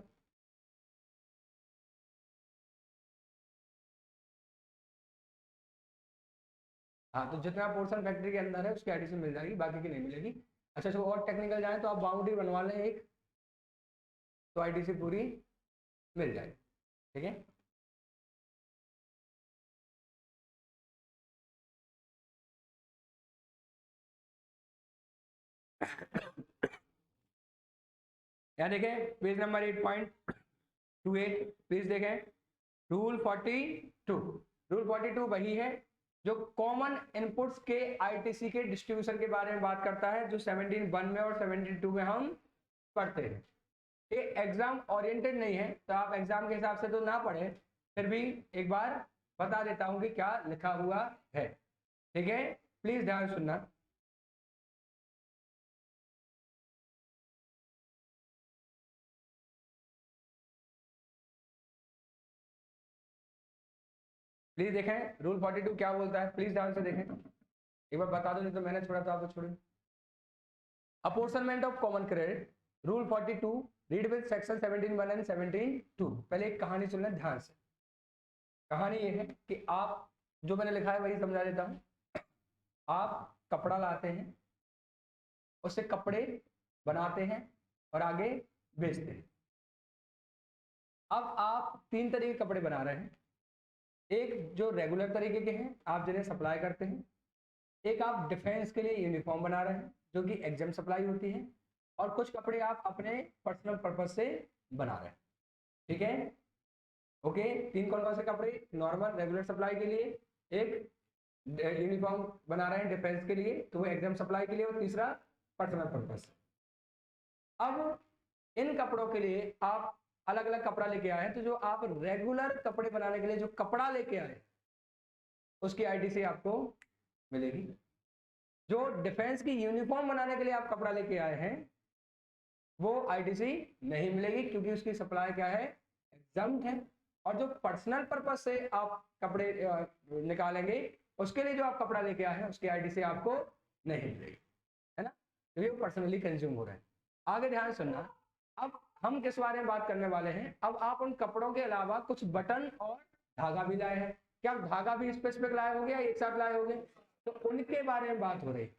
हाँ, तो जितना पोर्शन फैक्ट्री के अंदर है उसकी आईटीसी मिल जाएगी, बाकी की नहीं मिलेगी। अच्छा, जो और टेक्निकल जाए तो आप बाउंड्री बनवा लें एक, तो आईटीसी पूरी मिल जाएगी। ठीक है, यहाँ देखें पेज नंबर 8.28, प्लीज देखें। रूल 42, रूल 42 वही है जो कॉमन इनपुट्स के आईटीसी के डिस्ट्रीब्यूशन के बारे में बात करता है, जो 17(1) में और 17(2) में हम पढ़ते हैं। ये एग्जाम ओरिएंटेड नहीं है तो आप एग्जाम के हिसाब से तो ना पढ़े, फिर भी एक बार बता देता हूं कि क्या लिखा हुआ है। ठीक है, प्लीज ध्यान सुनना। प्लीज देखें रूल 42 क्या बोलता है, प्लीज ध्यान से देखें, एक बार बता दो नहीं तो मैंने छोड़ा तो आपको छोड़िए। Apportionment of common credit, rule 42 read with section 17(1) and 17(2). पहले एक कहानी सुनना ध्यान से। कहानी ये है कि आप, जो मैंने लिखा है वही समझा देता हूं। आप कपड़ा लाते हैं, उससे कपड़े बनाते हैं और आगे बेचते हैं। अब आप 3 तरीके के कपड़े बना रहे हैं। एक जो रेगुलर तरीके के हैं, आप जिन्हें सप्लाई करते हैं। एक आप डिफेंस के लिए यूनिफॉर्म बना रहे हैं जो कि एग्जाम सप्लाई होती है। और कुछ कपड़े आप अपने पर्सनल पर्पज से बना रहे हैं। ठीक है, ओके। 3 कौन कौन से कपड़े, नॉर्मल रेगुलर सप्लाई के लिए, एक यूनिफॉर्म बना रहे हैं डिफेंस के लिए तो वो एग्जाम सप्लाई के लिए, और तीसरा पर्सनल पर्पज। अब इन कपड़ों के लिए आप अलग अलग कपड़ा लेके आए, तो जो आप रेगुलर कपड़े बनाने के लिए जो कपड़ा लेके आए उसकी आईटीसी आपको मिलेगी। जो डिफेंस की यूनिफॉर्म बनाने के लिए आप कपड़ा लेके आए हैं वो आईटीसी नहीं मिलेगी, क्योंकि उसकी सप्लाई क्या है, एग्जम्प्ट है। और जो पर्सनल पर्पज से आप कपड़े निकालेंगे, उसके लिए जो आप कपड़ा लेके आए हैं उसकी आईटीसी आपको नहीं मिलेगी, है ना, क्योंकि वो पर्सनली कंज्यूम हो रहा है। आगे ध्यान सुनना, अब हम किस बारे में बात करने वाले हैं। अब आप उन कपड़ों के अलावा कुछ बटन और धागा भी लाए हैं। क्या धागा भी स्पेसिफिक लाए होंगे या एक साथ लाए होंगे, तो उनके बारे में बात हो रही।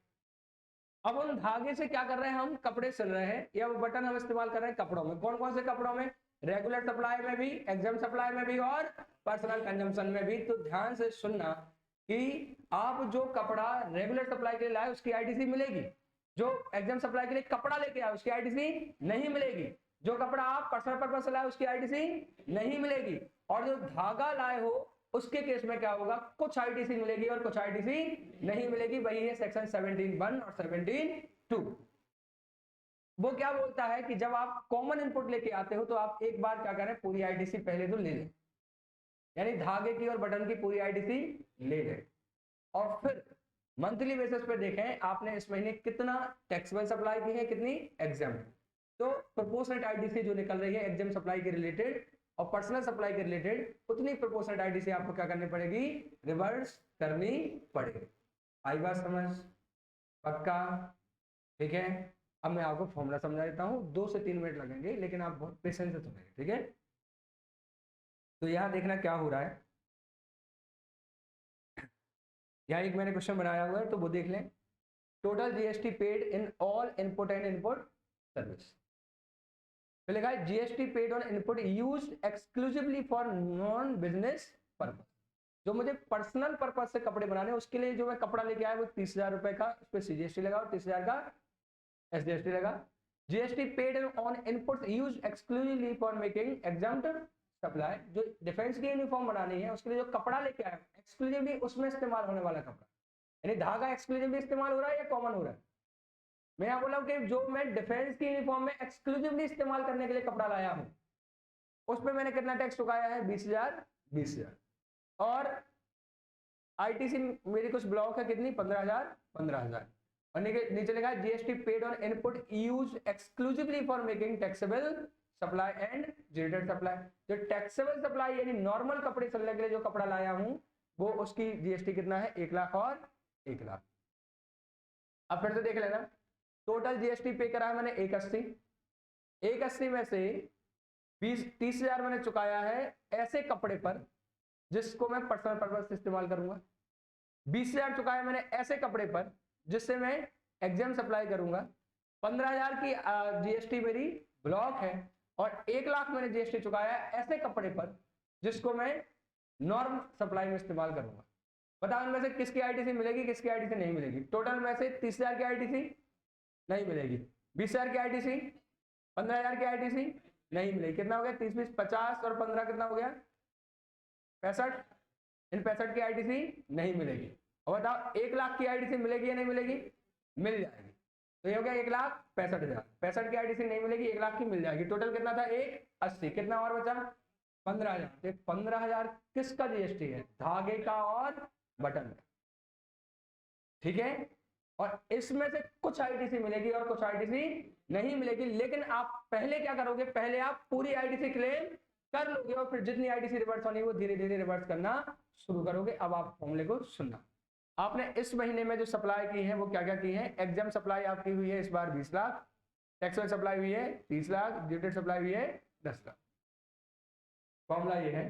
अब उन धागे से क्या कर रहे हैं, हम कपड़े सिल रहे हैं, या वो बटन हम इस्तेमाल कर रहे हैं कपड़ों में। कौन कौन से कपड़ों में, रेगुलर सप्लाई में भी, एग्जाम सप्लाई में भी और पर्सनल कंजम्पशन में भी। तो ध्यान से सुनना कि आप जो कपड़ा रेगुलर सप्लाई के लिए लाए उसकी आईटीसी मिलेगी, जो एग्जाम सप्लाई के लिए कपड़ा लेके आए उसकी आईटीसी नहीं मिलेगी, जो कपड़ा आप पर्सनल पर्पज से लाए उसकी आईटीसी नहीं मिलेगी, और जो धागा लाए हो उसके केस में क्या होगा, कुछ आईटीसी मिलेगी और कुछ आईटीसी नहीं मिलेगी। वही है सेक्शन 17(1) और 17(2). वो क्या बोलता है कि जब आप कॉमन इनपुट लेके आते हो तो आप एक बार क्या करें, पूरी आईटीसी पहले तो ले लें, यानी धागे की और बटन की पूरी आईटीसी ले लें, और फिर मंथली बेसिस पे देखें आपने इस महीने कितना टैक्सेबल सप्लाई की है, कितनी एग्जाम। तो प्रोपोर्शनल आईटीसी जो निकल रही है एग्जाम सप्लाई के रिलेटेड और पर्सनल सप्लाई के रिलेटेड, उतनी प्रोपोर्शनल आईटीसी आपको क्या करनी पड़ेगी, रिवर्स करनी पड़ेगी। आई बात समझ, पक्का, ठीक है। अब मैं आपको फॉर्मूला समझा देता हूँ, 2 से 3 मिनट लगेंगे, लेकिन आप बहुत पेशेंस से सुनेंगे, ठीक है। तो यहाँ देखना क्या हो रहा है, यहाँ एक मैंने क्वेश्चन बनाया हुआ है, तो वो देख लें। Total GST paid in all input and input service, तो लिखा है GST paid on input used exclusively for non business purpose. जो मुझे पर्सनल पर्पस से कपड़े बनाने उसके लिए जो मैं कपड़ा लेके आया वो 30,000 रुपए का, उस पर सीजीएसटी लगा और 30,000 का एसजीएसटी लगा। GST paid on input used exclusively for making exempt supply, जो डिफेंस की यूनिफॉर्म बनानी है उसके लिए जो कपड़ा लेके आया एक्सक्लूसिवली उसमें इस्तेमाल होने वाला कपड़ा, यानी धागा एक्सक्लूसिवली इस्तेमाल हो रहा है या कॉमन हो रहा है। मैं यहाँ बोला कि जो मैं डिफेंस की यूनिफॉर्म में एक्सक्लूसिवली इस्तेमाल करने के लिए कपड़ा लाया हूँ उस पर मैंने कितना टैक्स चुकाया है, 20,000। और आईटीसी मेरी कुछ ब्लॉक है कितनी, 15,000। और नीचे लिखा है GST paid on input use exclusively for making taxable supply and related supply. जो टैक्सेबल सप्लाई यानी नॉर्मल कपड़े सिलने के लिए जो कपड़ा लाया हूं वो उसकी जीएसटी कितना है, 1 लाख और 1 लाख। अब फिर से देख लेना, टोटल जीएसटी पे करा है मैंने 180 में से 30,000 मैंने चुकाया है ऐसे कपड़े पर जिसको मैं पर्सनल पर्पज से इस्तेमाल करूंगा। 20,000 चुकाया मैंने ऐसे कपड़े पर जिससे मैं एग्जाम सप्लाई करूंगा। 15,000 की जीएसटी मेरी ब्लॉक है और 1 लाख मैंने जीएसटी चुकाया ऐसे कपड़े पर जिसको मैं नॉर्म सप्लाई में इस्तेमाल करूंगा। बताओ इनमें से किसकी आईटीसी मिलेगी, किसकी आईटीसी नहीं मिलेगी। टोटल में से 30,000 की आईटीसी नहीं मिलेगी, 20,000 की आईटीसी, 15,000 की आईटीसी नहीं मिलेगी। कितना हो गया, 30 20 50 और 15 कितना हो गया, 65। इन 65 की आईटीसी नहीं मिलेगी। और बताओ 1 लाख की आईटीसी मिलेगी या नहीं मिलेगी, मिल जाएगी। तो ये हो गया 1,65,000। 65 की आईटीसी नहीं मिलेगी, 1 लाख की मिल जाएगी। टोटल कितना था, 180। कितना और बचा, 15,000। 15,000 किसका जीएसटी है, धागे का और बटन का, ठीक है। और इसमें से कुछ आईटीसी मिलेगी और कुछ आईटीसी नहीं मिलेगी। लेकिन आप पहले क्या करोगे, पहले आप पूरी आईटीसी क्लेम कर लोगे और फिर जितनी आईटीसी रिवर्स होनी वो धीरे धीरे रिवर्स करना शुरू करोगे। अब आप फॉर्मूले को सुनना। आपने इस महीने में जो सप्लाई की है वो क्या क्या की है, एग्जाम सप्लाई आपकी हुई है इस बार 20 लाख, टैक्सेबल सप्लाई हुई है 30 लाख, ड्यूटेड सप्लाई हुई है 10 लाख। फॉर्मूला ये है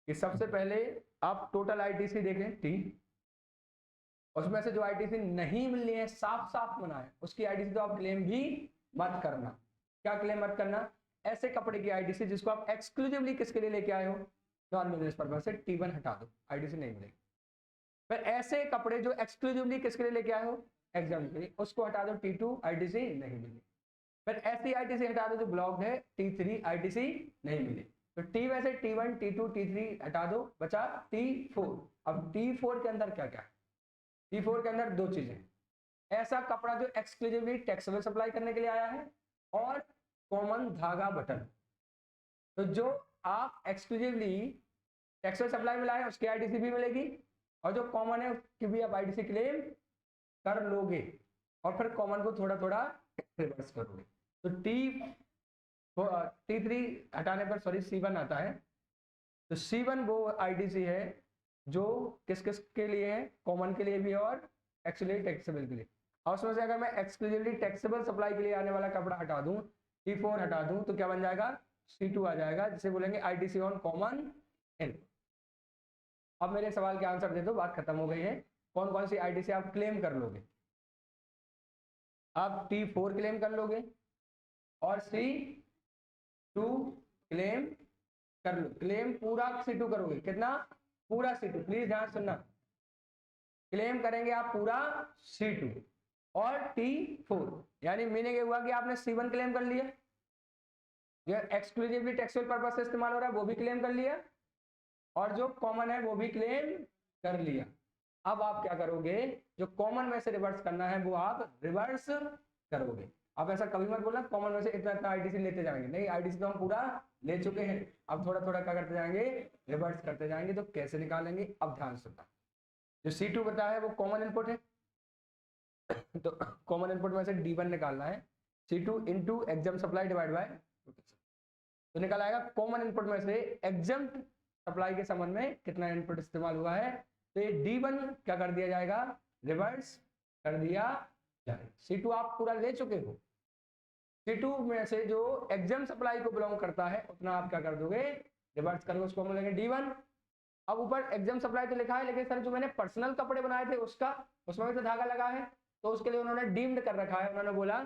कि सबसे पहले आप टोटल आईटीसी देखें टी, उसमें से जो आईटीसी नहीं मिलनी है, साफ साफ मना है, उसकी आईटीसी तो आप क्लेम भी मत करना। क्या क्लेम मत करना, ऐसे कपड़े की आईटीसी जिसको आप एक्सक्लूसिवली किसके लिए लेके आए हो, नॉन बिजनेस पर्पस से, T1 हटा दो, आईटीसी नहीं मिलेगी। फिर ऐसे कपड़े जो एक्सक्लूसिवली किसके लिए लेके आए हो, एग्जाम के लिए, उसको हटा दो, T2 आईटीसी नहीं मिली। फिर ऐसी आईटीसी हटा दो जो ब्लॉक है, T3 आईटीसी नहीं मिली। तो T वैसे T1 T2 T3 हटा दो, बचा T4। अब T4 के अंदर क्या क्या है, T4 के अंदर दो चीजें, ऐसा कपड़ा जो एक्सक्लूसिवली टैक्सेबल सप्लाई करने के लिए आया है और कॉमन धागा बटन। तो जो आप एक्सक्लूसिवली टैक्सेबल सप्लाई में लाए उसकी आईटीसी भी मिलेगी और जो कॉमन है उसकी भी आप आईटीसी क्लेम कर लोगे और फिर कॉमन को थोड़ा थोड़ा रिवर्स करोगे। तो T3 हटाने पर सॉरी C1 आता है। तो C1 वो ITC है जो किस किस के लिए है, कॉमन के लिए भी और एक्सक्लूसिवली टैक्सेबल के लिए। और उसमें से अगर मैं एक्सक्लूसिवली टैक्सेबल सप्लाई के लिए आने वाला कपड़ा हटा दूं, T4 हटा दूं, तो क्या बन जाएगा, C2 आ जाएगा, जिसे बोलेंगे ITC ऑन कॉमन इनपुट। अब मेरे सवाल के आंसर दे दो, बात खत्म हो गई है। कौन कौन सी ITC आप क्लेम कर लोगे? आप T4 क्लेम कर लोगे और C2 क्लेम कर लो। क्लेम पूरा C2 करोगे, कितना? पूरा C2, प्लीज ध्यान सुनना। क्लेम करेंगे आप पूरा C2 और T4, यानी मीनिंग ये हुआ कि आपने C1 क्लेम कर लिया, जो एक्सक्लूसिवली टेक्सुअल पर्पस से इस्तेमाल हो रहा है वो भी क्लेम कर लिया, और जो कॉमन है वो भी क्लेम कर लिया। अब आप क्या करोगे, जो कॉमन में से रिवर्स करना है वो आप रिवर्स करोगे। अब ऐसा कभी मत बोलना कॉमन में से इतना इतना ITC लेते जाएंगे, नहीं, ITC तो हम पूरा ले चुके हैं, अब थोड़ा थोड़ा क्या करते जाएंगे, रिवर्स करते जाएंगे। तो कैसे निकालेंगे, अब ध्यान सुनना। जो C2 बताया है वो कॉमन इनपुट है, तो कॉमन इनपुट में से D1 निकालना है, C2 into exempt supply divide by, तो निकल आएगा कॉमन इनपुट में से एग्जाम सप्लाई के संबंध में कितना इनपुट इस्तेमाल हुआ है। तो ये D1 क्या कर दिया जाएगा, रिवर्स कर दिया जाएगा। C2 आप पूरा ले चुके हो, C2 में से जो एग्जाम सप्लाई को बिलोंग करता है उतना आप क्या कर दोगे, रिवर्स करोगे, उसको हम लेंगे D1। अब ऊपर एग्जाम सप्लाई तो लिखा है, लेकिन सर जो मैंने पर्सनल कपड़े बनाए थे उसका, उसमें भी तो धागा लगा है, तो उसके लिए उन्होंने डीम्ड कर रखा है, उन्होंने बोला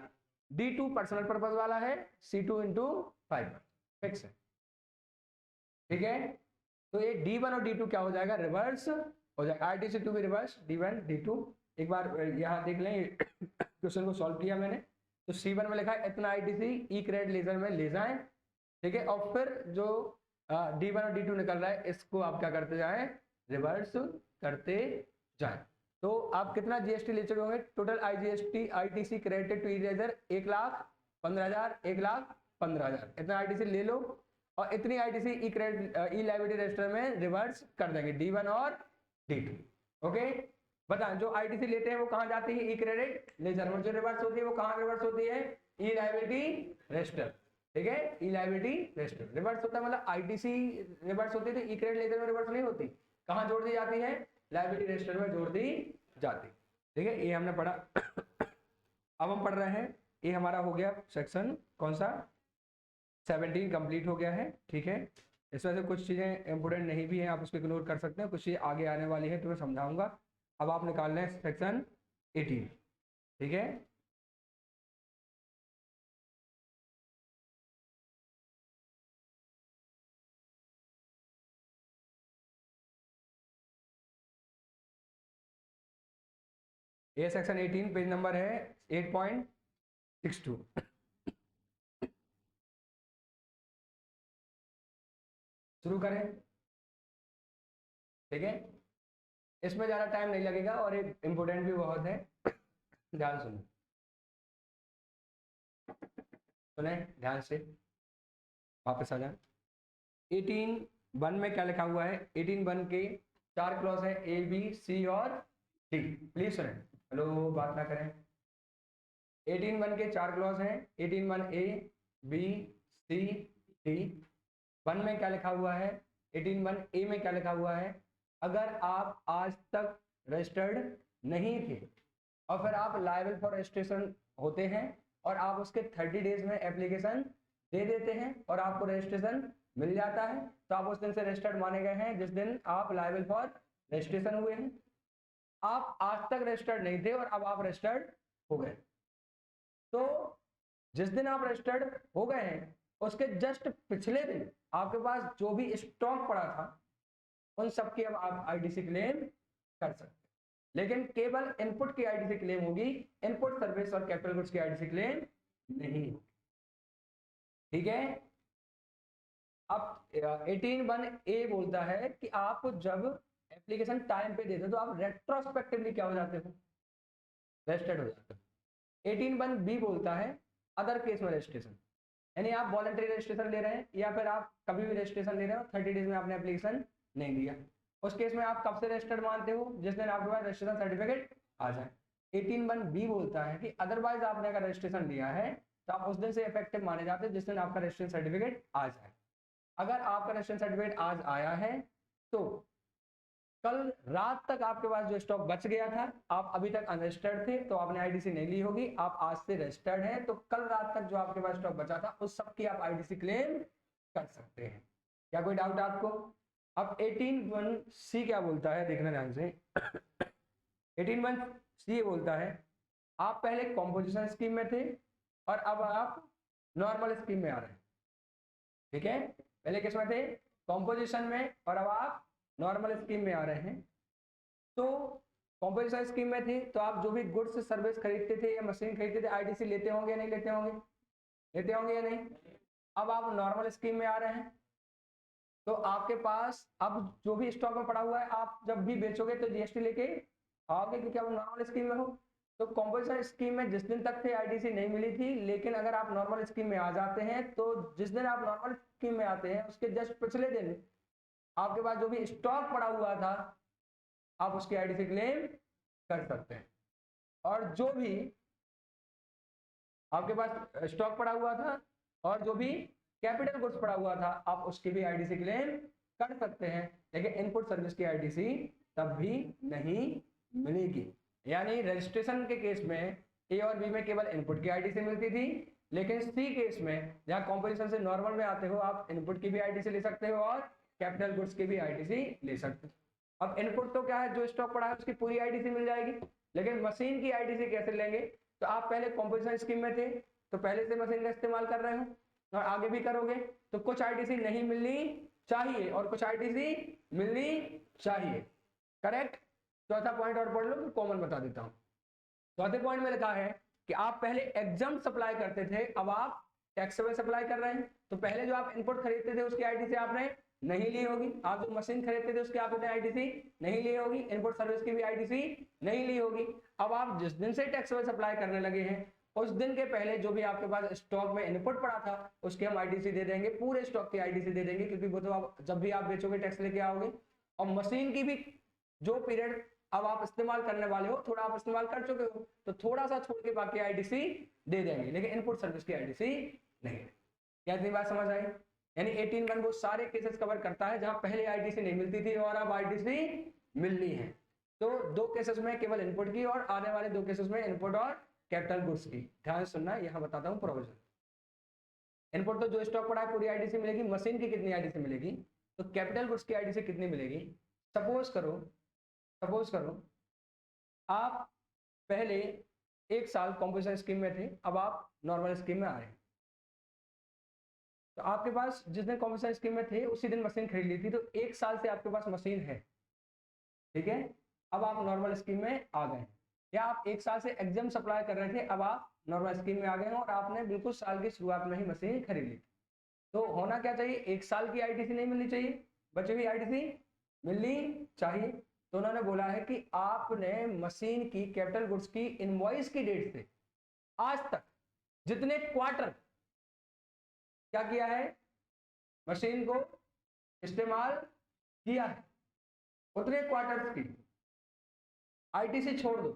D2 पर्सनल पर्पस वाला है, C2 इंटू 5 फिक्स है, ठीक है। तो ये D1 और D2 क्या हो जाएगा, रिवर्स हो जाएगा, ITC2 भी रिवर्स, D1 D2। एक बार यहाँ देख लें क्वेश्चन को सॉल्व किया मैंने, तो C1 में लिखा है इतना ITC ई क्रेड लेजर में ले जाएं, ठीक है, और फिर जो D1 और D2 निकल रहा है इसको आप क्या करते जाएं, रिवर्स करते जाएं। तो आप कितना GST ले चुके होंगे, टोटल ITC क्रेडिटेड टू इरेजर 1,15,000, 1,15,000, इतना ITC ले लो, और इतनी ITC E credit E liability register में रिवर्स कर देंगे, D1 और D2। ओके, बताएं जो ITC लेते हैं वो कहाँ जाती है, ई क्रेडिट लेजर में, जो रिवर्स होती है वो कहाँ रिवर्स होती है, ई लायबिलिटी रजिस्टर, ठीक है, ई लायबिलिटी रजिस्टर रिवर्स होता है, मतलब ITC रिवर्स होती है तो ई क्रेडिट लेजर में रिवर्स नहीं होती, कहाँ जोड़ दी जाती है, लायबिलिटी रजिस्टर में जोड़ दी जाती, ठीक है। ये हमने पढ़ा। अब हम पढ़ रहे हैं, ये हमारा हो गया सेक्शन कौन सा, 17 कंप्लीट हो गया है, ठीक है। इसमें से कुछ चीज़ें इंपोर्टेंट नहीं भी हैं, आप उसको इग्नोर कर सकते हैं, कुछ चीज़ें आगे आने वाली है तो मैं समझाऊंगा। अब आप निकाल लें सेक्शन 18, ठीक है। ये सेक्शन 18 पेज नंबर है 8.62। शुरू करें, ठीक है, इसमें ज़्यादा टाइम नहीं लगेगा और ये इंपोर्टेंट भी बहुत है, ध्यान सुनो, सुने ध्यान से, वापस आ जाए। 18(1) में क्या लिखा हुआ है, 18(1) के 4 क्लॉज है, A B C और D, प्लीज सुने, हेलो बात ना करें। 18(1) के 4 क्लॉज हैं, 18(1) A B C D। 1 में क्या लिखा हुआ है, 18(1) A में क्या लिखा हुआ है, अगर आप आज तक रजिस्टर्ड नहीं थे और फिर आप लायबल फॉर रजिस्ट्रेशन होते हैं और आप उसके 30 डेज में एप्लीकेशन दे देते हैं और आपको रजिस्ट्रेशन मिल जाता है, तो आप उस दिन से रजिस्टर्ड माने गए हैं जिस दिन आप लायबल फॉर रजिस्ट्रेशन हुए हैं। आप आज तक रजिस्टर्ड नहीं थे और अब आप रजिस्टर्ड हो गए, तो जिस दिन आप रजिस्टर्ड हो गए हैं उसके जस्ट पिछले दिन आपके पास जो भी स्टॉक पड़ा था उन सब की अब आप ITC क्लेम कर सकते हैं, लेकिन केवल इनपुट की ITC क्लेम होगी, इनपुट सर्विस और कैपिटल गुड्स की ITC क्लेम नहीं होगी, ठीक है। अब 18(1) A बोलता है कि आप जब एप्लीकेशन टाइम पे देते हो तो आप रेट्रोस्पेक्टिवली क्या हो जाते हो, रजिस्टर्ड हो जाते हो। 18(1) B बोलता है अदर केस में रजिस्ट्रेशन, यानी आप वॉलंटरी रजिस्ट्रेशन ले रहे हैं या फिर आप कभी भी रजिस्ट्रेशन ले रहे हो, 30 डेज में आपने एप्लीकेशन नहीं दिया, उस केस में आप कब से रजिस्टर्ड मानते हो, जिस दिन आपके पास रजिस्ट्रेशन सर्टिफिकेट आ जाए। 18(1) B बोलता है कि अदरवाइज आपने अगर रजिस्ट्रेशन लिया है तो आप उस दिन से इफेक्टिव माने जाते हैं जिस दिन आपका रजिस्ट्रेशन सर्टिफिकेट आ जाए। अगर आपका रजिस्ट्रेशन सर्टिफिकेट आज आया है तो कल रात तक आपके पास जो स्टॉक बच गया था, आप अभी तक अनरजिस्टर्ड थे तो आपने आईडीसी नहीं ली होगी, आप आज से रजिस्टर्ड हैं तो कल रात तक जो आपके पास स्टॉक बचा था उस सब की आप आईडीसी क्लेम कर सकते हैं। क्या कोई डाउट आपको? अब 18(1)(c क्या बोलता है, देखना ध्यान से। 18(1)(c बोलता है आप पहले कॉम्पोजिशन स्कीम में थे और अब आप नॉर्मल स्कीम में आ रहे हैं। ठीक है, पहले किस में थे? कॉम्पोजिशन में, और अब आप नॉर्मल स्कीम में आ रहे हैं। तो कॉम्पोजिशन स्कीम में थे तो आप जो भी गुड्स सर्विस खरीदते थे या मशीन खरीदते थे आईडीसी लेते होंगे या नहीं लेते होंगे? लेते होंगे या नहीं? अब आप नॉर्मल स्कीम में आ रहे हैं तो आपके पास अब जो भी स्टॉक में पड़ा हुआ है आप जब भी बेचोगे तो जीएसटी लेके आओगे, क्योंकि आप नॉर्मल स्कीम में हो। तो कॉम्पोजिशन स्कीम में जिस दिन तक थे आईडीसी नहीं मिली थी, लेकिन अगर आप नॉर्मल स्कीम में आ जाते हैं तो जिस दिन आप नॉर्मल स्कीम में आते हैं उसके जस्ट पिछले दिन आपके पास जो भी स्टॉक पड़ा हुआ था आप उसकी आईडीसी क्लेम कर सकते हैं। और जो भी आपके पास स्टॉक पड़ा हुआ था और जो भी कैपिटल गुड्स पड़ा हुआ था आप उसकी भी आईडीसी क्लेम कर सकते हैं, लेकिन इनपुट सर्विस की आईडीसी तब भी नहीं मिलेगी। यानी रजिस्ट्रेशन के केस में ए और बी में केवल इनपुट की आईडीसी मिलती थी, लेकिन सी केस में जहां कॉम्पोजिशन से नॉर्मल में आते हो आप इनपुट की भी आईडीसी ले सकते हो और कैपिटल गुड्स की भी आईडीसी ले सकते हो। अब इनपुट तो क्या है, जो स्टॉक पड़ा है उसकी पूरी आईडीसी मिल जाएगी, लेकिन मशीन की आईडीसी कैसे लेंगे? तो आप पहले कॉम्पोजिशन स्कीम में थे तो पहले से मशीन का इस्तेमाल कर रहे हो और आगे भी करोगे, तो कुछ आईडीसी नहीं मिलनी चाहिए और कुछ आईडीसी मिलनी चाहिए। करेक्ट। चौथा पॉइंट और पढ़ लो, फिर कॉमन बता देता हूं। चौथे पॉइंट में लिखा है कि आप पहले एग्जाम सप्लाई करते थे, अब आप टैक्सेबल सप्लाई कर रहे हैं। तो पहले जो आप इनपुट खरीदते थे उसकी आईडीसी आपने नहीं ली होगी, आप जो मशीन खरीदते थे उसकी आपने आईडीसी नहीं ली होगी, इनपुट सर्विस की भी आईडीसी नहीं ली होगी। अब आप जिस दिन से टैक्सेबल सप्लाई करने लगे हैं उस दिन के पहले जो भी आपके पास स्टॉक में इनपुट पड़ा था उसकी हम आईडीसी दे देंगे, पूरे स्टॉक की आईडीसी दे देंगे, क्योंकि वो तो आप जब भी आप बेचोगे टैक्स लेके आओगे। और मशीन की भी जो पीरियड अब आप इस्तेमाल करने वाले हो थोड़ा आप इस्तेमाल कर चुके हो तो थोड़ा सा छोड़ के बाकी आईडीसी दे देंगे, लेकिन इनपुट सर्विस की आईडीसी नहीं। क्या इतनी बात समझ आई? यानी 18(1) वो सारे केसेस कवर करता है जहां पहले आईडीसी नहीं मिलती थी और अब आईडीसी मिलनी है। तो दो केसेस में केवल इनपुट की और आने वाले दो केसेस में इनपुट और कैपिटल गुड्स की। ध्यान से सुनना, यहां बताता हूं प्रोविजन। इनपुट तो जो स्टॉक पड़ा है पूरी आईडीसी मिलेगी, मशीन की कितनी आईडीसी मिलेगी, तो कैपिटल गुड्स की आईडीसी कितनी मिलेगी। सपोज करो आप पहले एक साल कॉम्पोजिशन स्कीम में थे, अब आप नॉर्मल स्कीम में आ रहे हैं। तो आपके पास जिस दिन कॉम्पोजिशन स्कीम में थे उसी दिन मशीन खरीद ली थी, तो एक साल से आपके पास मशीन है। ठीक है, अब आप नॉर्मल स्कीम में आ गए, या आप एक साल से एग्जाम सप्लाई कर रहे थे, अब आप नॉर्मल स्कीम में आ गए हैं और आपने बिल्कुल साल की शुरुआत में ही मशीन खरीद ली। तो होना क्या चाहिए, एक साल की आईडीसी नहीं मिलनी चाहिए, बची हुई आईडीसी मिलनी चाहिए। तो उन्होंने बोला है कि आपने मशीन की कैपिटल गुड्स की इनवॉइस की डेट से आज तक जितने क्वार्टर क्या किया है, मशीन को इस्तेमाल किया है, उतने क्वार्टर्स की आईटीसी छोड़ दो,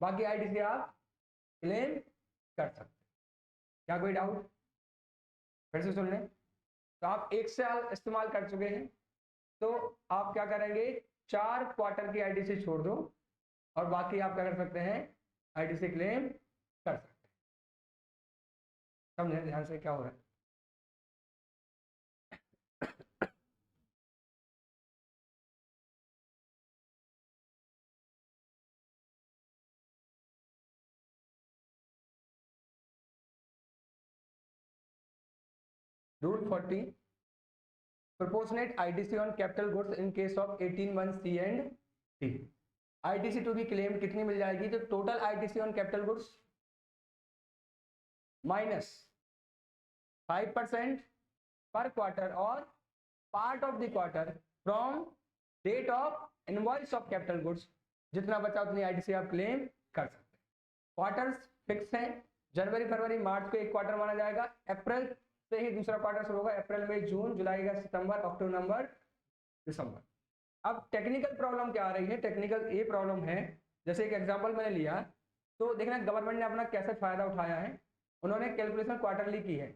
बाकी आईटीसी आप क्लेम कर सकते हैं। क्या कोई डाउट? फिर से सुन लें। तो आप एक साल इस्तेमाल कर चुके हैं तो आप क्या करेंगे, 4 क्वार्टर की आईटीसी छोड़ दो और बाकी आप क्या कर सकते हैं, आईटीसी क्लेम कर सकते हैं। समझे ध्यान से क्या हो रहा है? Rule 40, proportionate ITC on capital goods in case of 18(1)(c) and D. ITC to be claimed कितनी मिल जाएगी, तो total ITC on capital goods minus 5% पर क्वार्टर और part of the quarter from date of invoice of capital goods, जितना बचा उतनी ITC आप क्लेम कर सकते हैं। क्वार्टर्स फिक्स हैं, जनवरी फरवरी मार्च को एक क्वार्टर माना जाएगा, अप्रैल से ही दूसरा क्वार्टर शुरू होगा, अप्रैल मई जून जुलाई अगस्त सितंबर अक्टूबर नवंबर दिसंबर। अब टेक्निकल प्रॉब्लम क्या आ रही है, टेक्निकल ये प्रॉब्लम है, जैसे एक एग्जांपल मैंने लिया तो देखना गवर्नमेंट ने अपना कैसे फायदा उठाया है। उन्होंने कैलकुलेशन क्वार्टरली की है।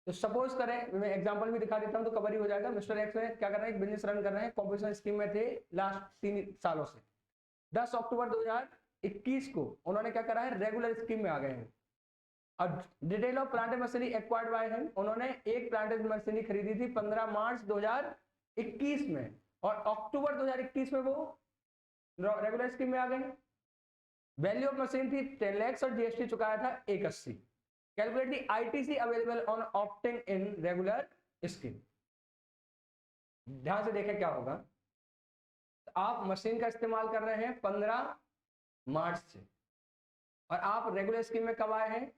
तो सपोज करें, मैं एग्जांपल भी दिखा देता हूं तो कवर ही हो जाएगा। मिस्टर एक्स ने क्या कर रहे हैं, बिजनेस रन कर रहे हैं, कॉम्पोजिशन स्कीम में थे लास्ट 3 सालों से। 10 अक्टूबर 2021 को उन्होंने क्या करा है, रेगुलर स्कीम में आ गए हैं। अब detail of plant machinery acquired by him, उन्होंने एक प्लांट मशीनरी खरीदी थी 15 मार्च 2021 में, और अक्टूबर 2021 में वो रेगुलर स्कीम में आ गए। वैल्यू ऑफ मशीन थी 10 लाख और जीएसटी चुकाया था 180। Calculate the ITC available on opting in regular scheme. ध्यान से देखें क्या होगा। तो आप मशीन का इस्तेमाल कर रहे हैं 15 मार्च से, और आप रेगुलर स्कीम में कब आए हैं,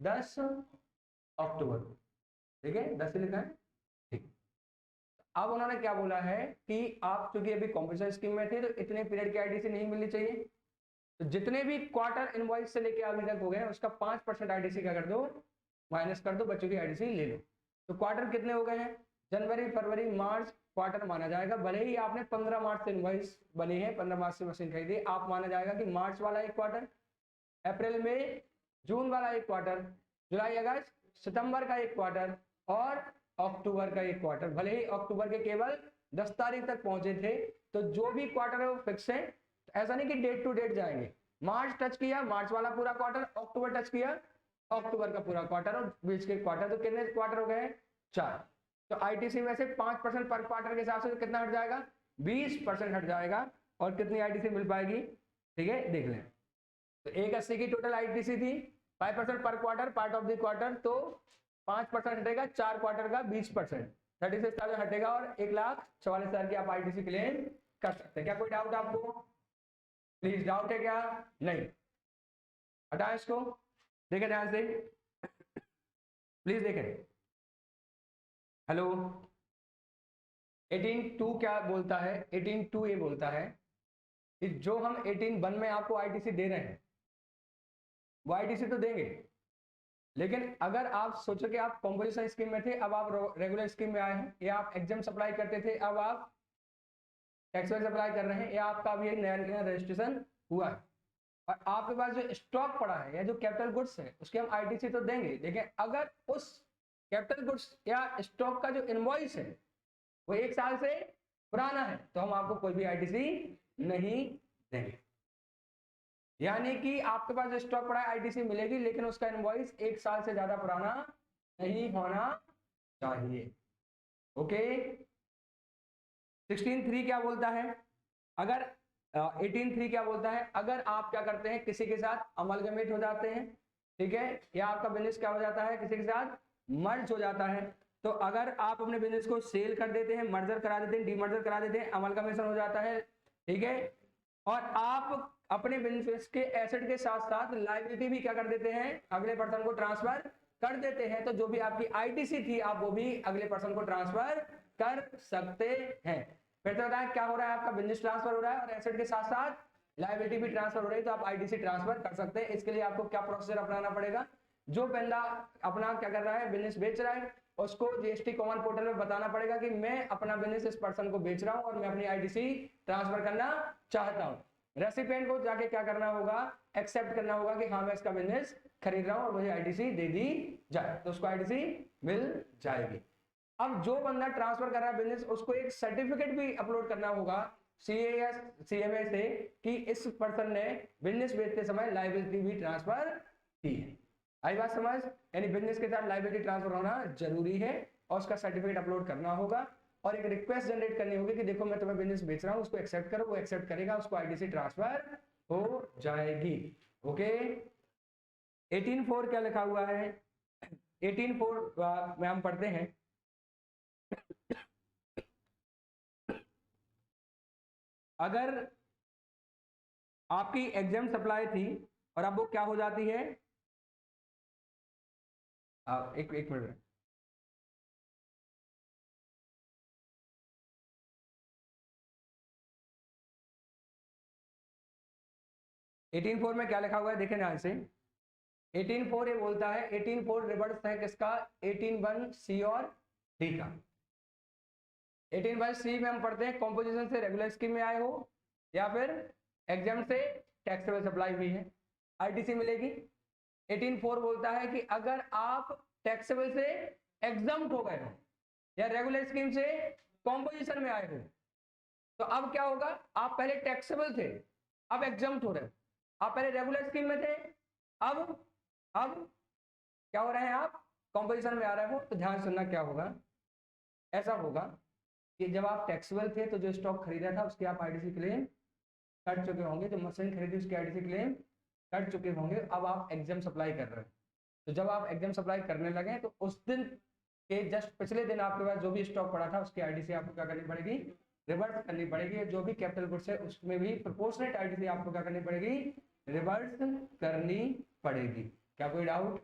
10 अक्टूबर को। ठीक है, 10 से लिखा है, ठीक। अब उन्होंने क्या बोला है कि आप चूंकि अभी कॉम्पोजिशन स्कीम में थे तो इतने पीरियड की आईटीसी नहीं मिलनी चाहिए, तो जितने भी क्वार्टर इनवॉइस से लेके अभी तक हो गए उसका 5% आईटीसी का कर दो, माइनस कर दो, बच्चों की आईटीसी ले लो। तो क्वार्टर कितने हो गए हैं, जनवरी फरवरी मार्च क्वार्टर माना जाएगा। भले ही आपने 15 मार्च से इनवॉइस बनी है, 15 मार्च से मशीन खरीदी, आप माना जाएगा कि मार्च वाला एक क्वार्टर, अप्रैल मई जून वाला एक क्वार्टर, जुलाई अगस्त सितंबर का एक क्वार्टर, और अक्टूबर का एक क्वार्टर। भले ही अक्टूबर के केवल 10 तारीख तक पहुंचे थे, तो जो भी क्वार्टर है वो फिक्स है। ऐसा नहीं कि डेट टू डेट जाएंगे, मार्च टच किया मार्च वाला पूरा क्वार्टर, अक्टूबर टच किया अक्टूबर का पूरा क्वार्टर, और बीच के क्वार्टर। तो कितने क्वार्टर हो गए, 4। तो आईटीसी में से 5% पर क्वार्टर के हिसाब से तो कितना हट जाएगा, 20% हट जाएगा। और कितनी आईटीसी मिल पाएगी, ठीक है देख लें। तो 180 की टोटल आईटीसी थी, 5% पर quarter part of the quarter, तो 5% हटेगा, 4 क्वार्टर का 20%, 36,000 हटेगा, और 1,44,000 की आप आईटीसी क्लेम कर सकते हैं। क्या कोई डाउट आपको, प्लीज डाउट है क्या, नहीं, हटाएं इसको, देखें ध्यान से, प्लीज देखें। हेलो, 18.2 क्या बोलता है, 18.2 ये बोलता है कि जो हम 18.1 में आपको आईटीसी दे रहे हैं वो आईटीसी तो देंगे, लेकिन अगर आप सोचो कि आप कॉम्पोजिशन स्कीम में थे, अब आप रेगुलर स्कीम में आए हैं, या आप एग्जाम सप्लाई करते थे अब आप टैक्स सप्लाई कर रहे हैं, या आपका अभी नया नया रजिस्ट्रेशन हुआ है, और आपके पास जो स्टॉक पड़ा है या जो कैपिटल गुड्स है उसके हम आईटीसी तो देंगे, लेकिन अगर उस कैपिटल गुड्स या स्टॉक का जो इनवॉइस है वो 1 साल से पुराना है तो हम आपको कोई भी आईटीसी नहीं देंगे। यानी कि आपके पास जो स्टॉक पड़ा है आईटीसी मिलेगी, लेकिन उसका इनवॉइस 1 साल से ज्यादा पुराना नहीं होना चाहिए। ओके, 16.3 क्या बोलता है, अगर 18.3 क्या बोलता है, अगर आप क्या करते हैं, किसी के साथ अमलगमेट हो जाते हैं, ठीक है, या आपका बिजनेस क्या हो जाता है, किसी के साथ मर्ज हो जाता है, तो अगर आप अपने बिजनेस को सेल कर देते हैं, मर्जर करा देते हैं, डीमर्जर करा देते हैं, अमलगमेशन हो जाता है, ठीक है, और आप अपने बिजनेस के एसेट के साथ साथ लायबिलिटी भी क्या कर देते हैं, अगले पर्सन को ट्रांसफर कर देते हैं, तो जो भी आपकी आईटीसी थी आप वो भी अगले पर्सन को ट्रांसफर कर सकते हैं। फिर तो बताएं क्या हो रहा है, आपका बिजनेस ट्रांसफर हो रहा है और एसेट के साथ साथ लायबिलिटी भी ट्रांसफर हो रही है, तो आप आईटीसी ट्रांसफर कर सकते हैं। इसके लिए आपको क्या प्रोसीजर अपनाना पड़ेगा, जो बंदा अपना क्या कर रहा है, बिजनेस बेच रहा है, उसको जीएसटी कॉमन पोर्टल में बताना पड़ेगा कि मैं अपना बिजनेस इस पर्सन को बेच रहा हूं और मैं अपनी आईटीसी ट्रांसफर करना चाहता हूं। रेसिपिएंट को जाके क्या करना होगा, एक्सेप्ट करना होगा कि हाँ मैं इसका बिजनेस खरीद रहा हूं और मुझे आईटीसी दे दी जाए, तो उसको आईटीसी मिल जाएगी। अब जो बंदा ट्रांसफर कर रहा है बिजनेस, उसको एक सर्टिफिकेट भी अपलोड करना होगा सीए या सीएमए से कि इस पर्सन ने बिजनेस बेचते समय लायबिलिटी भी ट्रांसफर की है। आई बात समझ, यानी बिजनेस के साथ लायबिलिटी ट्रांसफर होना जरूरी है और उसका सर्टिफिकेट अपलोड करना होगा, और एक रिक्वेस्ट जनरेट करनी होगी कि देखो मैं तुम्हें बिजनेस बेच रहा हूं, उसको एक्सेप्ट करो, वो एक्सेप्ट करेगा, उसको आईटीसी ट्रांसफर हो जाएगी। ओके, 18.4 क्या लिखा हुआ है, 18.4 में हम पढ़ते हैं, अगर आपकी एग्जाम सप्लाई थी और अब वो क्या हो जाती है, एक मिनट, एटीन फोर में क्या लिखा हुआ है देखें ध्यान से। 18.4 ये बोलता है, 18.4 रिवर्स है किसका, 18.1 सी और डी का। 18.1 सी में हम पढ़ते हैं कॉम्पोजिशन से रेगुलर स्कीम में आए हो या फिर एग्जाम से टैक्सेबल सप्लाई हुई है, आईटीसी मिलेगी। 18(4) बोलता है कि अगर आप टैक्सेबल से एग्जम्प्ट हो गए हो या रेगुलर स्कीम से कॉम्पोजिशन में आए हो, तो अब क्या होगा, आप पहले टैक्सेबल थे, अब एग्जम्प्ट हो रहे हो। आप पहले रेगुलर स्कीम में थे, अब क्या हो रहे हैं, आप कॉम्पोजिशन में आ रहे हो। तो ध्यान सुनना क्या होगा, ऐसा होगा कि जब आप टैक्सेबल थे तो जो स्टॉक खरीदा था उसकी आप आईटीसी क्लेम कर चुके होंगे, जो मशीन खरीदी उसकी आईटीसी क्लेम कर चुके होंगे। अब आप एग्जाम सप्लाई कर रहे हो, तो जब आप एग्जाम सप्लाई करने लगे तो उस दिन के जस्ट पिछले दिन आपके पास जो भी स्टॉक पड़ा था उसकी आईटीसी आपको क्या करनी पड़ेगी, रिवर्स करनी पड़ेगी। जो भी कैपिटल गुड्स है उसमें भी प्रोपोर्शनेट आईटीसी आपको क्या करनी पड़ेगी, रिवर्स करनी पड़ेगी। क्या कोई डाउट?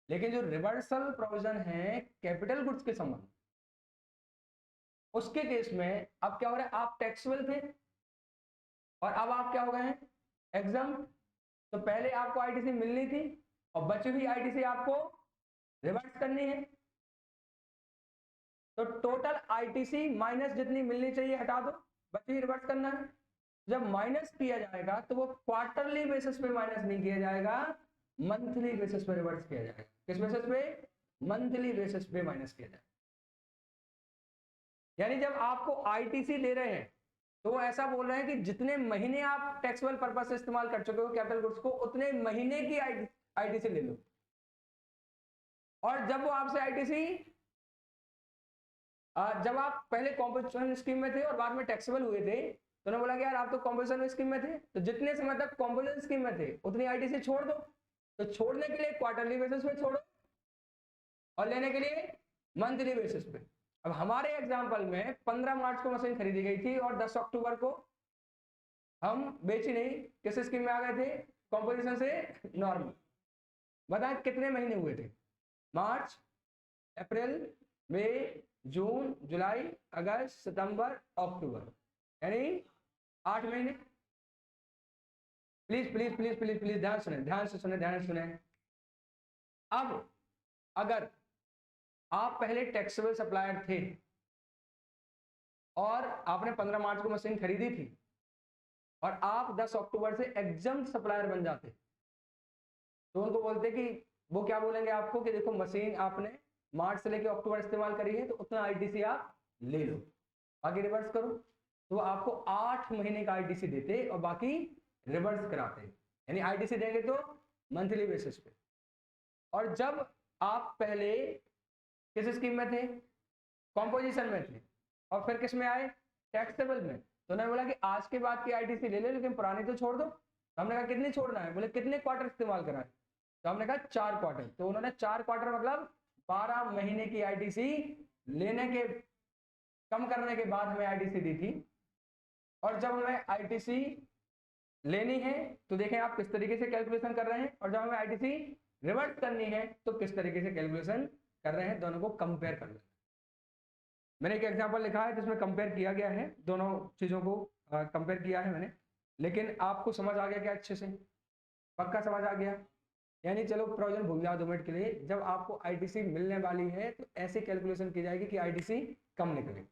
लेकिन जो रिवर्सल प्रोविजन है कैपिटल गुड्स के संबंध, उसके केस में अब क्या हो रहा है, आप टैक्सेबल थे और अब आप क्या हो गए हैं, एग्जाम। तो पहले आपको आईटीसी मिलनी थी और बची हुई आईटीसी आपको रिवर्स करनी है। तो टोटल आईटीसी माइनस जितनी मिलनी चाहिए हटा दो, बची हुई रिवर्स करना है। जब माइनस किया जाएगा तो वो क्वार्टरली बेसिस पे माइनस नहीं किया जाएगा, मंथली बेसिस पे रिवर्स किया जाएगा। किस बेसिस पे? मंथली बेसिस पे माइनस किया जाएगा। यानी जब आपको आईटीसी दे रहे हैं तो वो ऐसा बोल रहे हैं कि जितने महीने आप टैक्सेबल पर्पस से इस्तेमाल कर चुके हो कैपिटल गुड्स को, उतने महीने की आईटीसी ले लो। और जब वो आपसे आईटीसी, जब आप पहले कॉम्पोजिशन स्कीम में थे और बाद में टैक्सेबल हुए थे, तो उन्होंने बोला कि यार आप तो कॉम्पोजिशन स्कीम में थे, तो जितने समय तक कॉम्पोजिशन स्कीम में थे उतनी आईटीसी छोड़ दो। तो छोड़ने के लिए क्वार्टरली बेसिस पे छोड़ो और लेने के लिए मंथली बेसिस पे। अब हमारे एग्जांपल में 15 मार्च को मशीन खरीदी गई थी और 10 अक्टूबर को हम बेची नहीं, किस स्कीम में आ गए थे, कॉम्पोजिशन से नॉर्मल। बताएं कितने महीने हुए थे, मार्च, अप्रैल, मई, जून, जुलाई, अगस्त, सितंबर, अक्टूबर, यानी 8 महीने। Please please please please please ध्यान सुने, ध्यान से सुने, ध्यान से सुने। अब अगर आप पहले टैक्सेबल सप्लायर थे और आपने 15 मार्च को मशीन खरीदी थी और आप 10 अक्टूबर से एग्जम्प्ट सप्लायर बन जाते, तो उनको बोलते कि वो क्या बोलेंगे आपको कि देखो मशीन आपने मार्च से लेकर अक्टूबर इस्तेमाल करी है तो उतना आईटीसी आप ले लो, बाकी रिवर्स करो। तो वो आपको 8 महीने का आईटीसी देते और बाकी रिवर्स कराते, यानी आईटीसी देंगे तो मंथली बेसिस पे। और जब आप पहले किस स्कीम में थे, कॉम्पोजिशन में थे, और फिर किस में आए, टैक्सेबल में, तो उन्होंने बोला कि आज के बाद की आईटीसी ले लो लेकिन पुरानी तो छोड़ दो। तो हमने कहा कितनी छोड़ना है, बोले कितने क्वार्टर इस्तेमाल करा है, तो हमने कहा 4 क्वार्टर। तो उन्होंने 4 क्वार्टर मतलब 12 महीने की आईटीसी लेने के, कम करने के बाद हमें आईटीसी दी थी। और जब हमें आईटीसी लेनी है तो देखें आप किस तरीके से कैलकुलेशन कर रहे हैं, और जब हमें आईटीसी रिवर्स करनी है तो किस तरीके से कैलकुलेशन कर रहे हैं, दोनों को कंपेयर कर लें। मैंने एक एग्जांपल लिखा है जिसमें कंपेयर किया गया है, दोनों चीजों को कंपेयर किया है मैंने, लेकिन आपको समझ आ गया क्या, अच्छे से पक्का समझ आ गया? यानी चलो प्रोविजन भूल जाओ 2 मिनट के लिए। जब आपको आईटीसी मिलने वाली है तो ऐसी कैलकुलेशन की जाएगी कि आईटीसी कम निकले,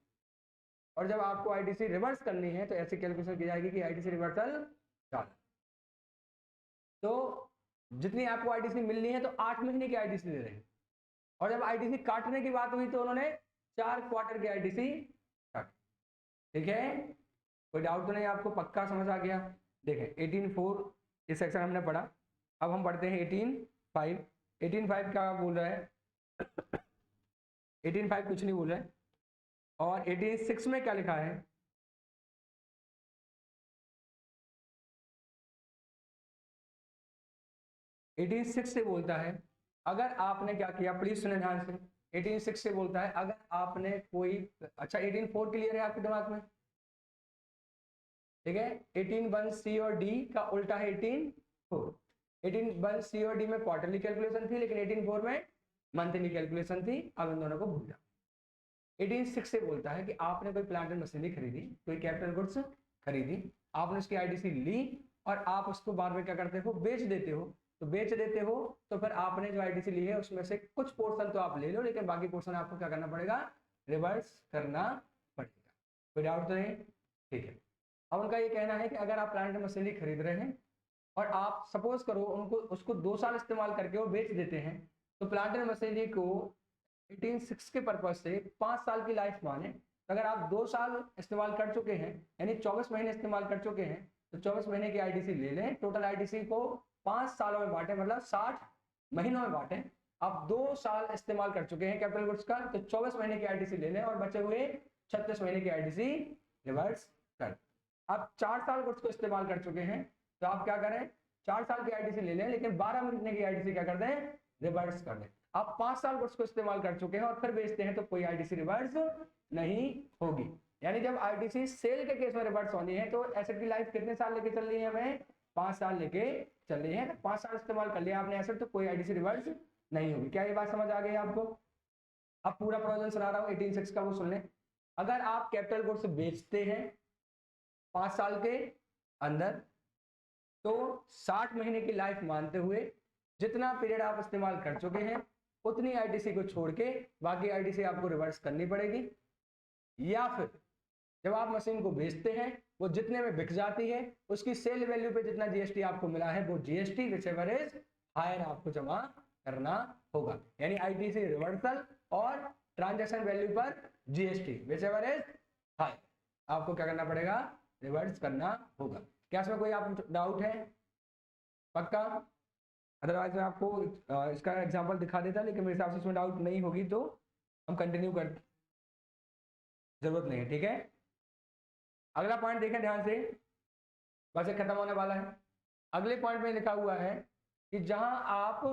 और जब आपको आईटीसी रिवर्स करनी है तो ऐसी कैलकुलेशन की जाएगी कि आईटीसी रिवर्सल ज्यादा। तो जितनी आपको आईटीसी मिलनी है तो 8 महीने की आईटीसी दे रहे हैं, और जब आईटीसी काटने की बात हुई तो उन्होंने 4 क्वार्टर की आईटीसी काटी। ठीक है, कोई डाउट तो नहीं आपको, पक्का समझ आ गया? देखें 18(4) इस सेक्शन हमने पढ़ा। अब हम पढ़ते हैं 18(5). 18(5) क्या बोल रहा है? 18(5) कुछ नहीं बोल रहा है। और 18(6) में क्या लिखा है? एटीन सिक्स से बोलता है अगर आपने क्या किया, प्लीज सुने ध्यान से। 18(6) से बोलता है अगर आपने कोई, अच्छा 18(4) क्लियर है आपके दिमाग में? ठीक है, 18(1) और डी का उल्टा है 18(4). 18(1) और डी में क्वार्टरली कैलकुलेशन थी, लेकिन 18(4) में मंथली कैलकुलेशन थी। अब इन दोनों को भूल जाओ। 18(6) से बोलता है कि आपने कोई प्लांट एंड मशीनरी खरीदी, कोई कैपिटल गुड्स खरीदी, आपने उसकी आईटीसी ली और आप उसको बाद में क्या करते हो, बेच देते हो। तो बेच देते हो तो फिर आपने जो आईटीसी ली है उसमें से कुछ पोर्शन तो आप ले लो, लेकिन बाकी पोर्शन आपको क्या करना पड़ेगा, रिवर्स करना पड़ेगा। कोई डाउट तो नहीं? ठीक है। अब उनका ये कहना है कि अगर आप प्लांट एंड मशीनरी खरीद रहे हैं और आप सपोज करो उनको उसको 2 साल इस्तेमाल करके वो बेच देते हैं, तो प्लांट एंड मशीनरी को 18(6) के पर्पज से 5 साल की लाइफ माने, तो अगर आप 2 साल इस्तेमाल कर चुके हैं यानी 24 महीने इस्तेमाल कर चुके हैं, तो 24 महीने की आईटीसी ले लें, टोटल आईटीसी को 5 सालों में बांटे, मतलब 60 महीनों में बांटे। आप 2 साल इस्तेमाल कर चुके हैं कैपिटल गुड्स का, तो 24 महीने की आईटीसी ले लें और बचे हुए 36 महीने की आईटीसी रिवर्स कर। आप 4 साल गुड्स को इस्तेमाल कर चुके हैं, तो आप क्या करें, 4 साल की आईटीसी ले लें, लेकिन 12 महीने की आईटीसी क्या कर दें, रिवर्स कर दें। आप 5 साल गुड्स को इस्तेमाल कर चुके हैं और फिर बेचते हैं, तो कोई आईटीसी रिवर्स नहीं होगी। यानी जब आईटीसी सेल के केस में रिवर्स होनी है, तो एसेट की लाइफ कितने साल लेके चल रही है, हमें 5 साल लेके चल रही है। 5 साल इस्तेमाल कर लिया आपने एसेट, तो कोई आईटीसी रिवर्स नहीं होगी। क्या ये बात समझ आ गई आपको? अब पूरा प्रोविजन सुना रहा हूँ 18(6) का, वो सुन लें। अगर आप कैपिटल गुड्स बेचते हैं 5 साल के अंदर, तो 60 महीने की लाइफ मानते हुए जितना पीरियड आप इस्तेमाल कर चुके हैं उतनी आईटीसी को छोड़ के बाकी आईटीसी आपको रिवर्स करनी पड़ेगी। या फिर जब आप मशीन को बेचते हैं, वो जितने में बिक जाती है उसकी सेल वैल्यू पे जितना जीएसटी आपको मिला है, वो जीएसटी व्हिचएवर इज हायर आपको जमा करना होगा। यानी आईटीसी रिवर्सल और ट्रांजैक्शन वैल्यू पर जीएसटी व्हिचएवर इज हायर आपको क्या करना पड़ेगा, रिवर्स करना होगा। क्या इसमें कोई आप डाउट है? पक्का? अदरवाइज मैं आपको इसका एग्जांपल दिखा देता, लेकिन मेरे हिसाब से इसमें डाउट नहीं होगी, तो हम कंटिन्यू कर, जरूरत नहीं है, ठीक है। अगला पॉइंट देखें ध्यान से, बस खत्म होने वाला है। अगले पॉइंट में लिखा हुआ है कि जहां आप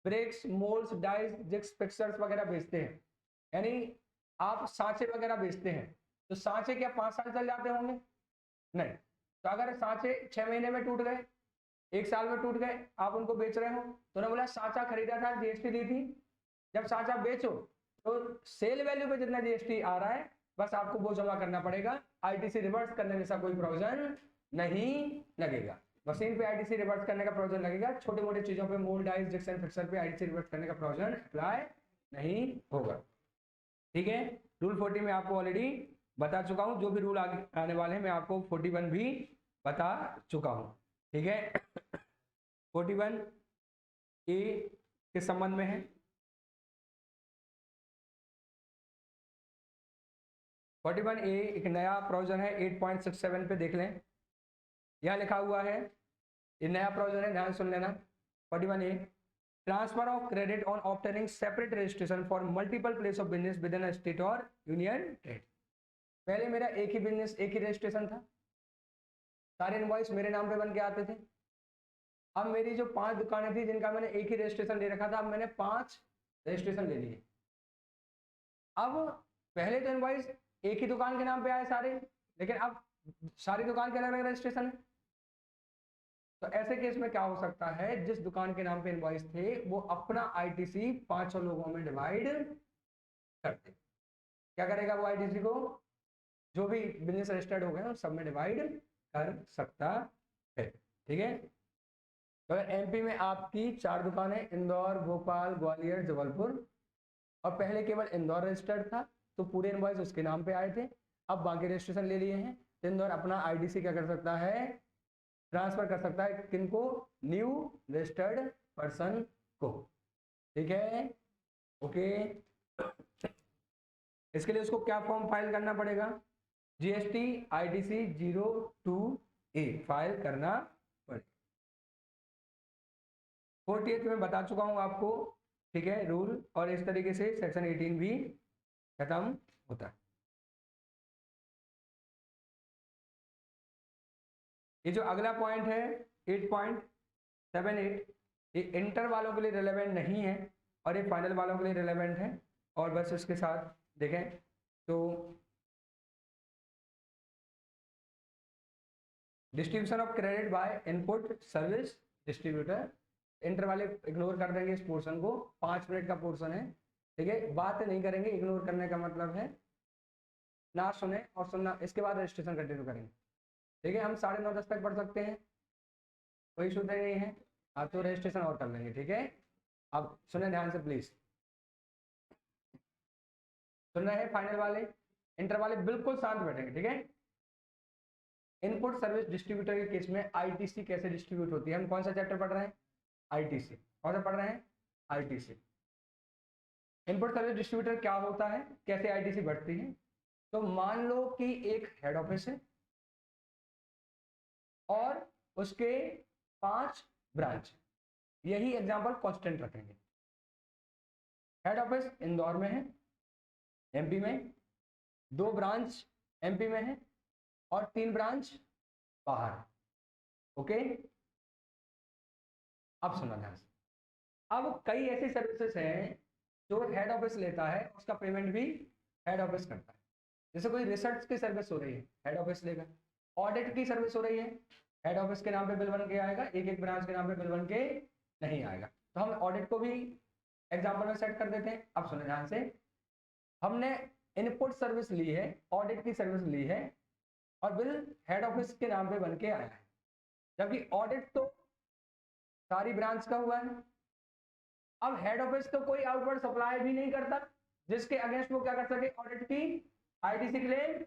brakes, moulds, dies, jigs, fixers वगैरह बेचते हैं, यानी आप सांचे वगैरह बेचते हैं, तो सांचे क्या 5 साल चल जाते होंगे? नहीं। तो अगर सांचे 6 महीने में टूट गए, 1 साल में टूट गए, आप उनको बेच रहे हो, तो उन्होंने बोला सांचा खरीदा था, जीएसटी दी थी। जब सांचा बेचो तो सेल वैल्यू पे जितना जीएसटी आ रहा है बस आपको वो जमा करना पड़ेगा। आईटीसी रिवर्स करने जैसा कोई प्रोविजन नहीं लगेगा। मशीन पे आईटीसी रिवर्स करने का प्रोविजन लगेगा, छोटे मोटे चीजों पे, mould, dice, jigs and fixer पे आईटीसी रिवर्स करने का प्रोविजन अप्लाई नहीं होगा। ठीक है, रूल 40 में आपको ऑलरेडी बता चुका हूं, जो भी रूल आगे आने वाले हैं मैं आपको 41 भी बता चुका हूं। ठीक है, 41 ए के संबंध में है। 41 ए एक नया प्रोविजन है, 8.67 पे देख लें, यह लिखा हुआ है, ये नया प्रोविजन है, ध्यान सुन लेना। 41 A, transfer of credit on obtaining separate registration for multiple place of business within a state और यूनियन टेरिटरी। पहले मेरा एक ही बिजनेस, एक ही रजिस्ट्रेशन था, सारे इनवॉइस मेरे नाम पे बन के आते थे। अब मेरी जो 5 दुकानें थी जिनका मैंने एक ही रजिस्ट्रेशन ले रखा था, अब मैंने 5 रजिस्ट्रेशन ले लिए। अब पहले तो इनवॉइस एक ही दुकान के नाम पे आए सारे, लेकिन अब सारी दुकान के अलग अलग रजिस्ट्रेशन है। तो ऐसे केस में क्या हो सकता है, जिस दुकान के नाम पे इनवॉइस थे वो अपना आईटीसी 500 लोगों में डिवाइड करते। क्या करेगा वो आईटीसी को, जो भी बिजनेस रजिस्टर्ड हो गए सब में डिवाइड कर सकता है। ठीक है, तो अगर एमपी में आपकी 4 दुकानें, इंदौर, भोपाल, ग्वालियर, जबलपुर, और पहले केवल इंदौर रजिस्टर्ड था तो पूरे इनवॉइस उसके नाम पे आए थे, अब बाकी रजिस्ट्रेशन ले लिए हैं, तो इंदौर अपना आईडीसी क्या कर सकता है, ट्रांसफर कर सकता है, किनको, न्यू रजिस्टर्ड पर्सन को। ठीक है, ओके। इसके लिए उसको क्या फॉर्म फाइल करना पड़ेगा, जीएसटी आईडीसी 02A फाइल करना पड़ेगा। 48 में बता चुका हूं आपको, ठीक है, रूल, और इस तरीके से सेक्शन 18 भी खत्म होता है। ये जो अगला पॉइंट है 8.78, ये इंटर वालों के लिए रिलेवेंट नहीं है और ये फाइनल वालों के लिए रिलेवेंट है। और बस इसके साथ देखें तो distribution of credit by input service distributor, inter वाले इग्नोर कर देंगे इस पोर्शन को, 5 मिनट का पोर्शन है। ठीक है, बात नहीं करेंगे, इग्नोर करने का मतलब है ना सुने और सुनना, इसके बाद रजिस्ट्रेशन कंटिन्यू करेंगे। ठीक है, हम 9:30 तक पढ़ सकते हैं, कोई इशू नहीं है। आप तो रजिस्ट्रेशन और कर लेंगे। ठीक है, अब सुने ध्यान से प्लीज, सुन रहे हैं फाइनल वाले, इंटर वाले बिल्कुल शांत बैठेंगे। ठीक है, इनपुट सर्विस डिस्ट्रीब्यूटर के केस में आईटीसी कैसे डिस्ट्रीब्यूट होती है। हम कौन सा चैप्टर पढ़ रहे हैं? आईटीसी। कौन सा पढ़ रहे हैं? आईटीसी। इनपुट सर्विस डिस्ट्रीब्यूटर क्या होता है, कैसे आईटीसी बढ़ती है। तो मान लो कि एक हेड ऑफिस है और उसके 5 ब्रांच, यही एग्जांपल कांस्टेंट रखेंगे। हेड ऑफिस इंदौर में है, एमपी में, 2 ब्रांच एमपी में है और 3 ब्रांच बाहर। ओके, अब सुनो ध्यान से। अब कई ऐसी सर्विसेज हैं जो हेड ऑफिस लेता है, उसका पेमेंट भी हेड ऑफिस करता है। जैसे कोई रिसर्च की सर्विस हो रही है, हेड ऑफिस लेगा। ऑडिट की सर्विस हो रही है, हेड ऑफिस के नाम पे बिल बन के आएगा, एक एक ब्रांच के नाम पे बिल बन के नहीं आएगा। तो हम ऑडिट को भी एग्जाम्पल में सेट कर देते हैं। अब सुनो ध्यान से, हमने इनपुट सर्विस ली है, ऑडिट की सर्विस ली है और बिल हेड ऑफिस के नाम पे बन के आया है, जबकि ऑडिट तो सारी ब्रांच का हुआ है। अब हेड ऑफिस तो कोई आउटवर्ड सप्लाई भी नहीं करता जिसके अगेंस्ट वो क्या कर सके, ऑडिट की आईटीसी क्लेम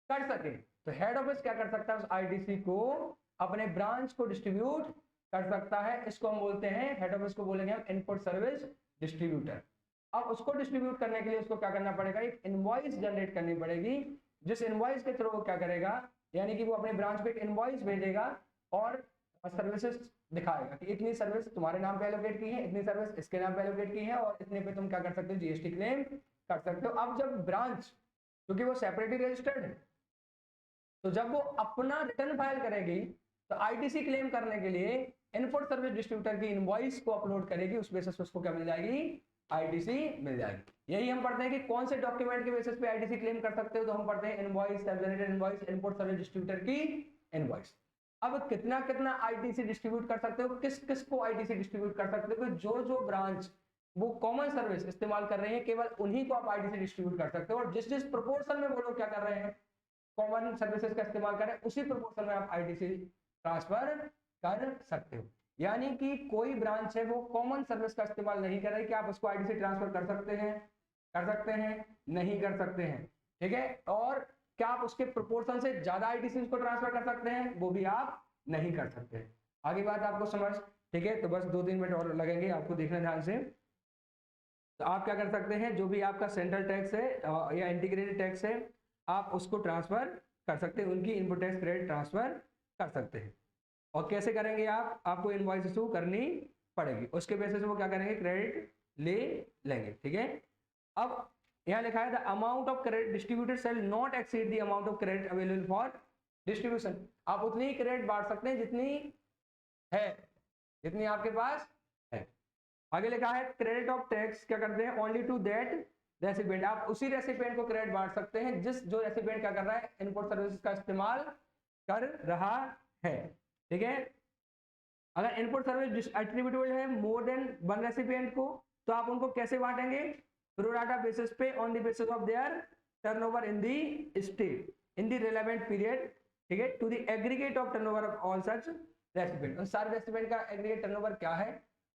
कर सके। तो हेड ऑफिस क्या कर सकता है, उस आईटीसी को अपने ब्रांच को डिस्ट्रीब्यूट कर सकता है। इसको हम बोलते हैं, हेड ऑफिस को बोलेंगे हम इनपुट सर्विस डिस्ट्रीब्यूटर। अब उसको डिस्ट्रीब्यूट करने के लिए उसको क्या करना पड़ेगा, एक इनवॉइस जनरेट करनी पड़ेगी, जिस इनवॉइस के थ्रू वो क्या करेगा, यानी कि वो अपने ब्रांच पे एक इनवॉइस भेजेगा और सर्विसेज दिखाएगा कि इतनी सर्विस तुम्हारे नाम पे एलोकेट की है, इतनी सर्विस इसके नाम पे एलोकेट की है और इतने पे तुम क्या कर सकते हो, जीएसटी क्लेम कर सकते हो। अब जब ब्रांच, क्योंकि वो सेपरेटली रजिस्टर्ड है, तो जब वो अपना रिटर्न फाइल करेगी तो आईटीसी क्लेम करने के लिए इनपुट सर्विस डिस्ट्रीब्यूटर की इनवॉइस को अपलोड करेगी, उस बेसिस पे उसको क्या मिल जाएगी, आईटीसी मिल जाएगी। यही हम पढ़ते हैं कि कौन से डॉक्यूमेंट के बेसिस पे आईटीसी क्लेम कर सकते हो। तो हम पढ़ते हैं invoice, self generated invoice, input service distributor की इनवॉइस। अब कितना कितना आईटीसी डिस्ट्रीब्यूट कर सकते हो, किस किस को आईटीसी डिस्ट्रीब्यूट कर सकते हो, जो जो ब्रांच वो कॉमन सर्विस इस्तेमाल कर रहे हैं केवल उन्हीं को आप आईटीसी डिस्ट्रीब्यूट कर सकते हो। और जिस जिस प्रोपोर्शन में वो लोग क्या कर रहे हैं, कॉमन सर्विसेज का इस्तेमाल कर रहे हैं, उसी प्रोपोर्शन में आप आईटीसी ट्रांसफर कर सकते हो। यानी कि कोई ब्रांच है वो कॉमन सर्विस का इस्तेमाल नहीं कर रही, कि आप उसको आईटीसी ट्रांसफर कर सकते हैं, नहीं कर सकते हैं, ठीक है। और क्या आप उसके प्रोपोर्शन से ज्यादा आईटीसी को ट्रांसफर कर सकते हैं, वो भी आप नहीं कर सकते। आगे बात आपको समझ, ठीक है। तो बस 2-3 मिनट और लगेंगे आपको देखना ध्यान से। तो आप क्या कर सकते हैं, जो भी आपका सेंट्रल टैक्स है या इंटीग्रेटेड टैक्स है, आप उसको ट्रांसफर कर सकते हैं, उनकी इनपुट टैक्स क्रेडिट ट्रांसफर कर सकते हैं। और कैसे करेंगे आप, आपको इनवॉइस इशू करनी पड़ेगी, उसके बेसिस पे वो क्या करेंगे, क्रेडिट ले लेंगे, ठीक है। अब यहाँ लिखा है the amount of credit distributed shall not exceed the amount of credit available for distribution. आप उतनी ही क्रेडिट बांट सकते हैं जितनी है, जितनी आपके पास है। आगे लिखा है क्रेडिट ऑफ टैक्स क्या करते हैं, ओनली टू दैट रेसिपिएंट। आप उसी रेसिपिएंट को क्रेडिट बांट सकते हैं जो रेसिपिएंट क्या कर रहा है, इनपुट सर्विसेज का इस्तेमाल कर रहा है, ठीक है। अगर इनपुट सर्विस एट्रीब्यूटेबल है मोर देन 1 रेसिपिएंट को, तो आप उनको कैसे बांटेंगे, प्रो राटा बेसिस पे, on the basis of their turnover in the state in the relevant period, ठीक है, to the aggregate of turnover of all such recipient. सारे रेसिपिएंट का एग्रीगेट टर्नओवर क्या है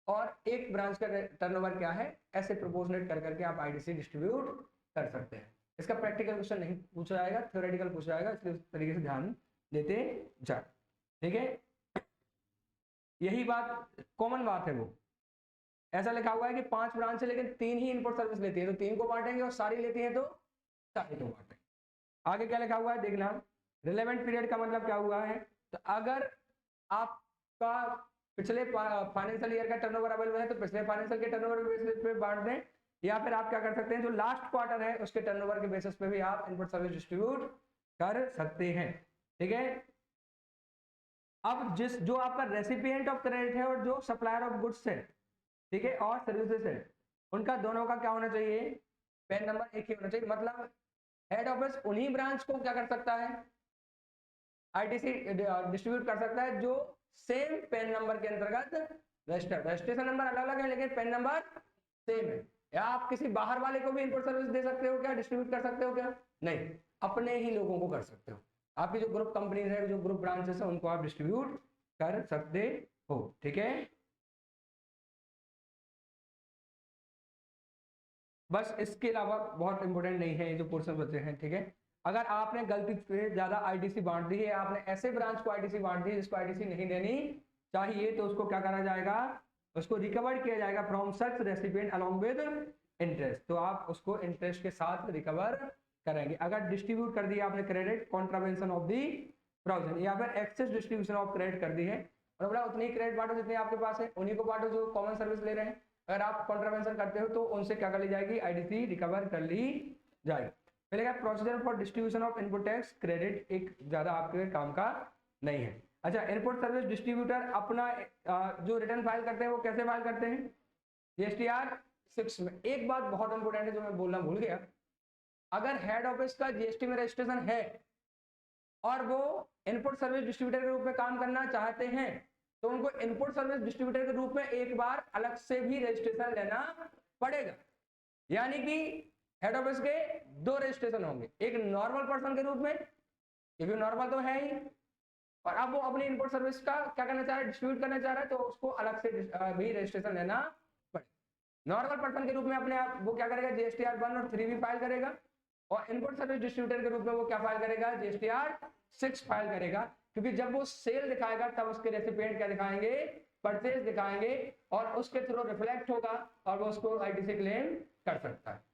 और एक ब्रांच का टर्नओवर क्या है, ऐसे प्रोपोर्शनेट कर करके आप आईटीसी डिस्ट्रीब्यूट कर सकते हैं। इसका प्रैक्टिकल क्वेश्चन नहीं पूछा जाएगा, थ्योरेटिकल पूछा जाएगा, इसलिए उस तरीके से ध्यान देते जा, ठीक है। यही बात कॉमन बात है, वो ऐसा लिखा हुआ है कि 5 ब्रांच है लेकिन 3 ही इनपुट सर्विस लेती है, तो 3 को बांटेंगे, और सारी लेती है तो सारी को बांटेंगे। आगे क्या लिखा हुआ है देखना, रिलेवेंट पीरियड का मतलब क्या हुआ है, तो अगर आपका पिछले फाइनेंशियल ईयर का टर्नओवर अवेलेबल है तो पिछले फाइनेंशियल के टर्नओवर के बेसिस पे बांट दें, या फिर आप क्या कर सकते हैं, जो लास्ट क्वार्टर है उसके टर्नओवर के बेसिस पे भी आप इनपुट सर्विस डिस्ट्रीब्यूट कर सकते हैं, ठीक है। अब जो आपका रेसिपिएंट ऑफ क्रेडिट है और जो सप्लायर ऑफ गुड्स है, ठीक है, और सर्विसेज है, उनका दोनों का क्या होना चाहिए, पैन नंबर एक ही होना चाहिए। मतलब हेड ऑफिस उन्हीं ब्रांच को क्या कर सकता है, आईटीसी डिस्ट्रीब्यूट कर सकता है जो सेम पैन नंबर के अंतर्गत रजिस्टर्ड, रजिस्ट्रेशन नंबर अलग अलग है लेकिन पैन नंबर सेम है। या आप किसी बाहर वाले को भी इनपुट सर्विस दे सकते हो क्या, डिस्ट्रीब्यूट कर सकते हो क्या, नहीं, अपने ही लोगों को कर सकते हो। आपकी जो ग्रुप कंपनीज है, जो ग्रुप ब्रांचेस है, उनको आप डिस्ट्रीब्यूट कर सकते हो, ठीक है। बस इसके अलावा बहुत इंपॉर्टेंट नहीं है ये जो पोर्शन बचे हैं, ठीक है। अगर आपने गलती से ज्यादा आईटीसी बांट दी है, आपने ऐसे ब्रांच को आईटीसी बांट दी जिसको आईटीसी नहीं देनी चाहिए, तो उसको क्या करा जाएगा, उसको रिकवर किया जाएगा from such recipient along with interest. तो आप उसको इंटरेस्ट के साथ रिकवर करेंगे। अगर डिस्ट्रीब्यूट कर दिया आपने credit contravention of the provision, या फिर एक्सेस डिस्ट्रीब्यूशन ऑफ क्रेडिट कर दी है, और बोला उतनी क्रेडिट बांटो जितनी आपके पास है, उन्हीं को बांटो जो कॉमन सर्विस ले रहे हैं। अगर आप कॉन्ट्रावेंशन करते हो तो उनसे क्या कर ली जाएगी, आईटीसी रिकवर कर ली जाएगी। पहले क्या, procedure for distribution of input tax credit एक ज्यादा आपके काम का नहीं है। अच्छा, इनपुट सर्विस डिस्ट्रीब्यूटर अपना जो रिटर्न फाइल करते हैं वो कैसे फाइल करते हैं, जीएसटीआर 6 में। एक बात बहुत इंपॉर्टेंट है जो मैं बोलना भूल गया, अगर हेड ऑफिस का जीएसटी में रजिस्ट्रेशन है और वो इनपुट सर्विस डिस्ट्रीब्यूटर के रूप में काम करना चाहते हैं, तो उनको इनपुट सर्विस डिस्ट्रीब्यूटर के रूप में एक बार अलग से भी रजिस्ट्रेशन लेना पड़ेगा। यानी कि हेड ऑफिस के 2 रजिस्ट्रेशन होंगे, एक नॉर्मल पर्सन के रूप में, क्योंकि नॉर्मल तो है ही, और अब वो अपनी इनपुट सर्विस का क्या करना चाह रहा है, डिस्ट्रीब्यूट करना चाह रहा है, तो उसको अलग से भी रजिस्ट्रेशन लेना पड़ेगा। नॉर्मल पर्सन के रूप में अपने आप वो क्या करेगा, जीएसटीआर 1 और 3 भी फाइल करेगा, और इनपुट सर्विस डिस्ट्रीब्यूटर के रूप में वो क्या फाइल करेगा, जीएसटीआर 6 फाइल करेगा। क्योंकि जब वो सेल दिखाएगा तब उसके रेसिपिएंट क्या दिखाएंगे, परचेज दिखाएंगे, और उसके थ्रू रिफ्लेक्ट होगा और वो उसको आईटीसी क्लेम कर सकता है।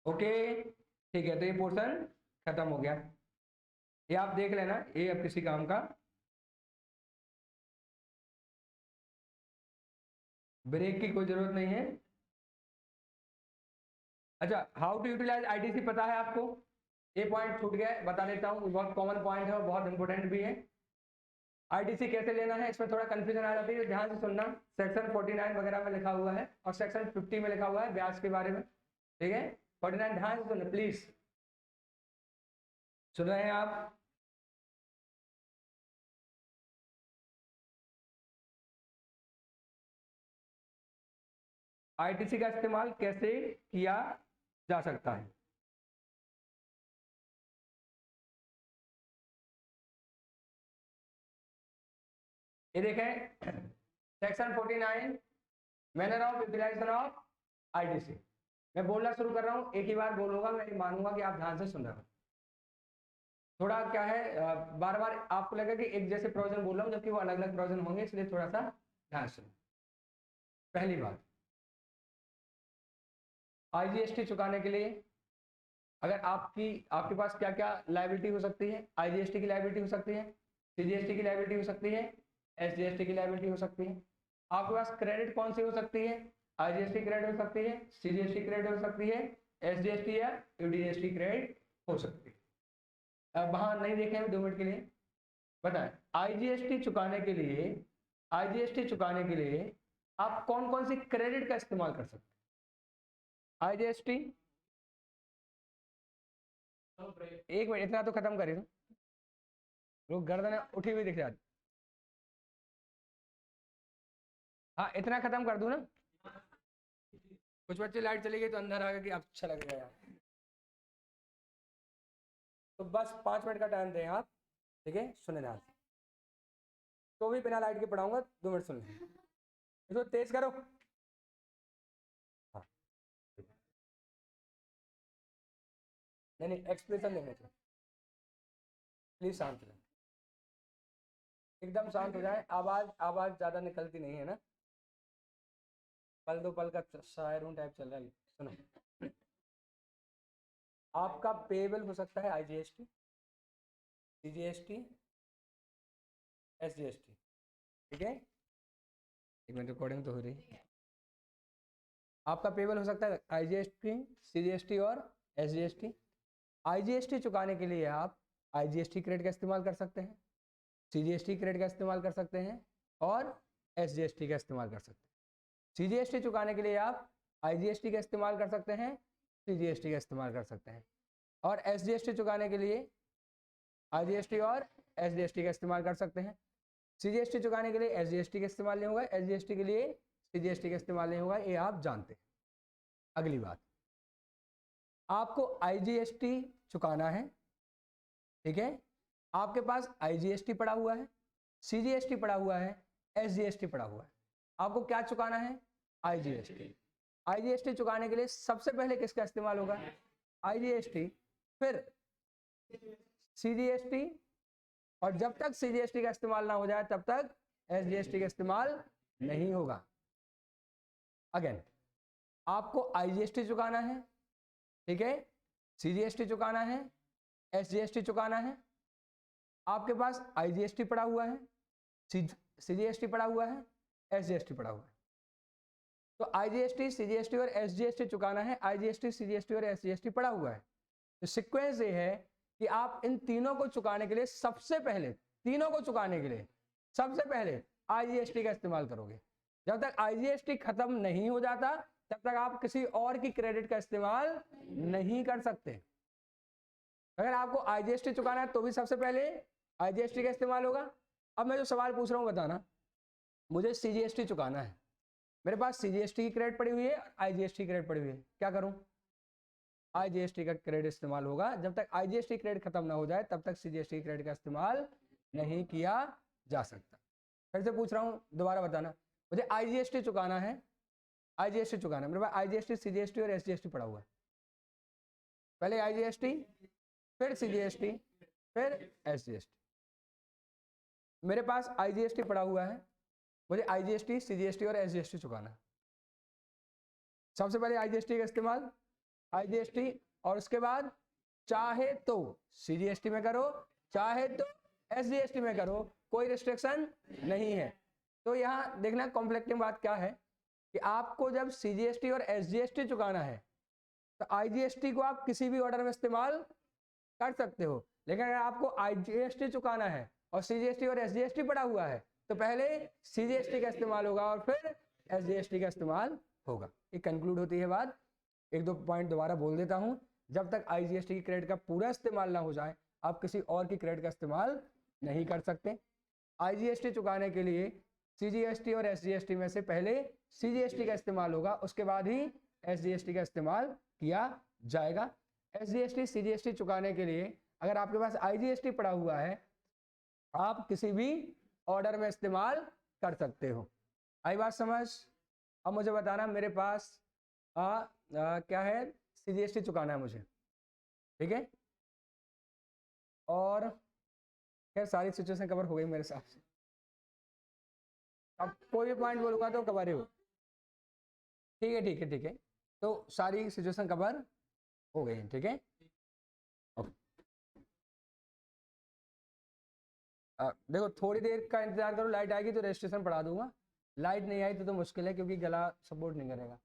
ओके ठीक है, तो ये पोर्शन खत्म हो गया, ये आप देख लेना, ये अब किसी काम का ब्रेक की कोई जरूरत नहीं है। अच्छा, हाउ टू यूटिलाइज आईटीसी पता है आपको, ये पॉइंट छूट गया है, बता देता हूँ, बहुत कॉमन पॉइंट है और बहुत इंपॉर्टेंट भी है। आईटीसी कैसे लेना है, इसमें थोड़ा कंफ्यूजन आ जाती है, ध्यान से सुनना। सेक्शन 49 वगैरह में लिखा हुआ है और सेक्शन 50 में लिखा हुआ है ब्याज के बारे में, ठीक है। 49 ध्यान से सुनना प्लीज, सुन रहे हैं आप? आईटीसी का इस्तेमाल कैसे किया जा सकता है, ये देखें section 49 manner of utilisation of ITC. मैं बोलना शुरू कर रहा हूँ, एक ही बार बोलूंगा, मैं मानूंगा कि आप ध्यान से सुन रहे हो। थोड़ा क्या है, बार बार आपको लगेगा कि एक जैसे प्रोविजन बोल रहा हूँ जबकि वो अलग अलग प्रोविजन होंगे, इसलिए थोड़ा सा ध्यान से। पहली बात, आईजीएसटी चुकाने के लिए अगर आपके पास क्या क्या लायबिलिटी हो सकती है, आईजीएसटी की लायबिलिटी हो सकती है, सीजीएसटी की लायबिलिटी हो सकती है, एसजीएसटी की लायबिलिटी हो सकती है। आपके पास क्रेडिट कौन सी हो सकती है, आईजीएसटी क्रेडिट हो सकती है, सीजीएसटी क्रेडिट हो सकती है, एसजीएसटी या यूडीएसटी क्रेडिट हो सकती है। अब वहां नहीं देखें 2 मिनट के लिए, बताएं आईजीएसटी चुकाने के लिए, आईजीएसटी चुकाने के लिए आप कौन कौन सी क्रेडिट का इस्तेमाल कर सकते हैं। आईजीएसटी, एक मिनट इतना तो खत्म करें, लोग गर्दन उठी हुई दिख जाती, हाँ इतना खत्म कर दूं ना। कुछ बच्चे लाइट चली गई तो अंदर आ गए कि अच्छा लगेगा यार, तो बस 5 मिनट का टाइम दें आप, ठीक है, सुने ध्यान से, तो भी बिना लाइट के पढ़ाऊंगा, 2 मिनट सुन लें, इसको तेज करो। हाँ नहीं नहीं, एक्सप्रेशन देने थे, प्लीज शांत रहें, एकदम शांत हो जाए, आवाज आवाज ज्यादा निकलती नहीं है ना, पल दो पल का शायर हूँ टाइप चल रहा है। सुनो, आपका पेबल हो सकता है आईजीएसटी, सीजीएसटी, एसजीएसटी, ठीक है, एक मिनट रिकॉर्डिंग तो हो रही है। आपका पेबल हो सकता है आईजीएसटी, सीजीएसटी और एसजीएसटी। आईजीएसटी चुकाने के लिए आप आईजीएसटी क्रेडिट का इस्तेमाल कर सकते हैं, सीजीएसटी क्रेडिट का इस्तेमाल कर सकते हैं और एसजीएसटी का इस्तेमाल कर सकते हैं। सीजीएसटी चुकाने के लिए आप आईजीएसटी का इस्तेमाल कर सकते हैं, सीजीएसटी का इस्तेमाल कर सकते हैं, और एसजीएसटी चुकाने के लिए आईजीएसटी और एसजीएसटी का इस्तेमाल कर सकते हैं। सीजीएसटी चुकाने के लिए एसजीएसटी का इस्तेमाल नहीं होगा, एसजीएसटी के लिए सीजीएसटी का इस्तेमाल नहीं होगा, ये आप जानते हैं। अगली बात, आपको आईजीएसटी चुकाना है, ठीक है, आपके पास आईजीएसटी पड़ा हुआ है, सीजीएसटी पड़ा हुआ है, एसजीएसटी पड़ा हुआ है, आपको क्या चुकाना है, आईजीएसटी। आईजीएसटी चुकाने के लिए सबसे पहले किसका इस्तेमाल होगा, आईजीएसटी, फिर CGST, और जब तक CGST का इस्तेमाल ना हो जाए तब तक SGST का इस्तेमाल नहीं होगा। अगेन आपको IGST चुकाना है, ठीक है, CGST चुकाना है, SGST चुकाना है। आपके पास IGST पड़ा हुआ है, CGST पड़ा हुआ है, SGST पड़ा हुआ है। तो IGST, CGST और SGST चुकाना है, IGST, CGST और SGST पड़ा हुआ है। तो सीक्वेंस ये है कि आप इन तीनों को चुकाने के लिए सबसे पहले, तीनों को चुकाने के लिए सबसे पहले IGST का इस्तेमाल करोगे। जब तक IGST खत्म नहीं हो जाता तब तक आप किसी और की क्रेडिट का इस्तेमाल नहीं कर सकते। अगर आपको IGST चुकाना है तो भी सबसे पहले IGST का इस्तेमाल होगा। अब मैं जो सवाल पूछ रहा हूं बताना, मुझे CGST चुकाना है, मेरे पास CGST की क्रेडिट पड़ी हुई है और IGST की क्रेडिट पड़ी हुई है, क्या करूं? IGST का क्रेडिट इस्तेमाल होगा। जब तक IGST क्रेडिट खत्म ना हो जाए तब तक CGST क्रेडिट का इस्तेमाल नहीं किया जा सकता। फिर से पूछ रहा हूं, दोबारा बताना, मुझे IGST चुकाना है, IGST चुकाना है, मेरे पास IGST, CGST और SGST पड़ा हुआ है। पहले IGST, फिर CGST, फिर SGST। मेरे पास IGST पड़ा हुआ है, मुझे IGST, CGST और SGST चुकाना है। सबसे पहले IGST का इस्तेमाल, IGST, और उसके बाद चाहे तो CGST में करो, चाहे तो SGST में करो, कोई रिस्ट्रिक्शन नहीं है। तो यहाँ देखना कॉम्प्लेक्टिंग बात क्या है कि आपको जब CGST और SGST चुकाना है तो IGST को आप किसी भी ऑर्डर में इस्तेमाल कर सकते हो, लेकिन अगर आपको IGST चुकाना है और CGST और SGST पड़ा हुआ है तो पहले CGST का इस्तेमाल होगा और फिर SGST का इस्तेमाल होगा। ये कंक्लूड होती है बात। एक दो पॉइंट दोबारा बोल देता हूं, जब तक IGST की क्रेडिट का पूरा इस्तेमाल ना हो जाए आप किसी और की क्रेडिट का इस्तेमाल नहीं कर सकते। IGST चुकाने के लिए CGST और SGST में से पहले CGST का इस्तेमाल होगा, उसके बाद ही SGST का इस्तेमाल किया जाएगा। SGST, CGST चुकाने के लिए अगर आपके पास IGST पड़ा हुआ है आप किसी भी ऑर्डर में इस्तेमाल कर सकते हो। आई बात समझ? अब मुझे बताना, मेरे पास क्या है, CGST चुकाना है मुझे, ठीक है, और खैर सारी सिचुएशन कवर हो गई मेरे हिसाब से। अब कोई भी पॉइंट बोलूंगा तो कवर ही हो, ठीक है ठीक है ठीक है, तो सारी सिचुएशन कवर हो गई है, ठीक है। देखो थोड़ी देर का इंतजार करो, लाइट आएगी तो रजिस्ट्रेशन पढ़ा दूंगा, लाइट नहीं आई तो मुश्किल है क्योंकि गला सपोर्ट नहीं करेगा।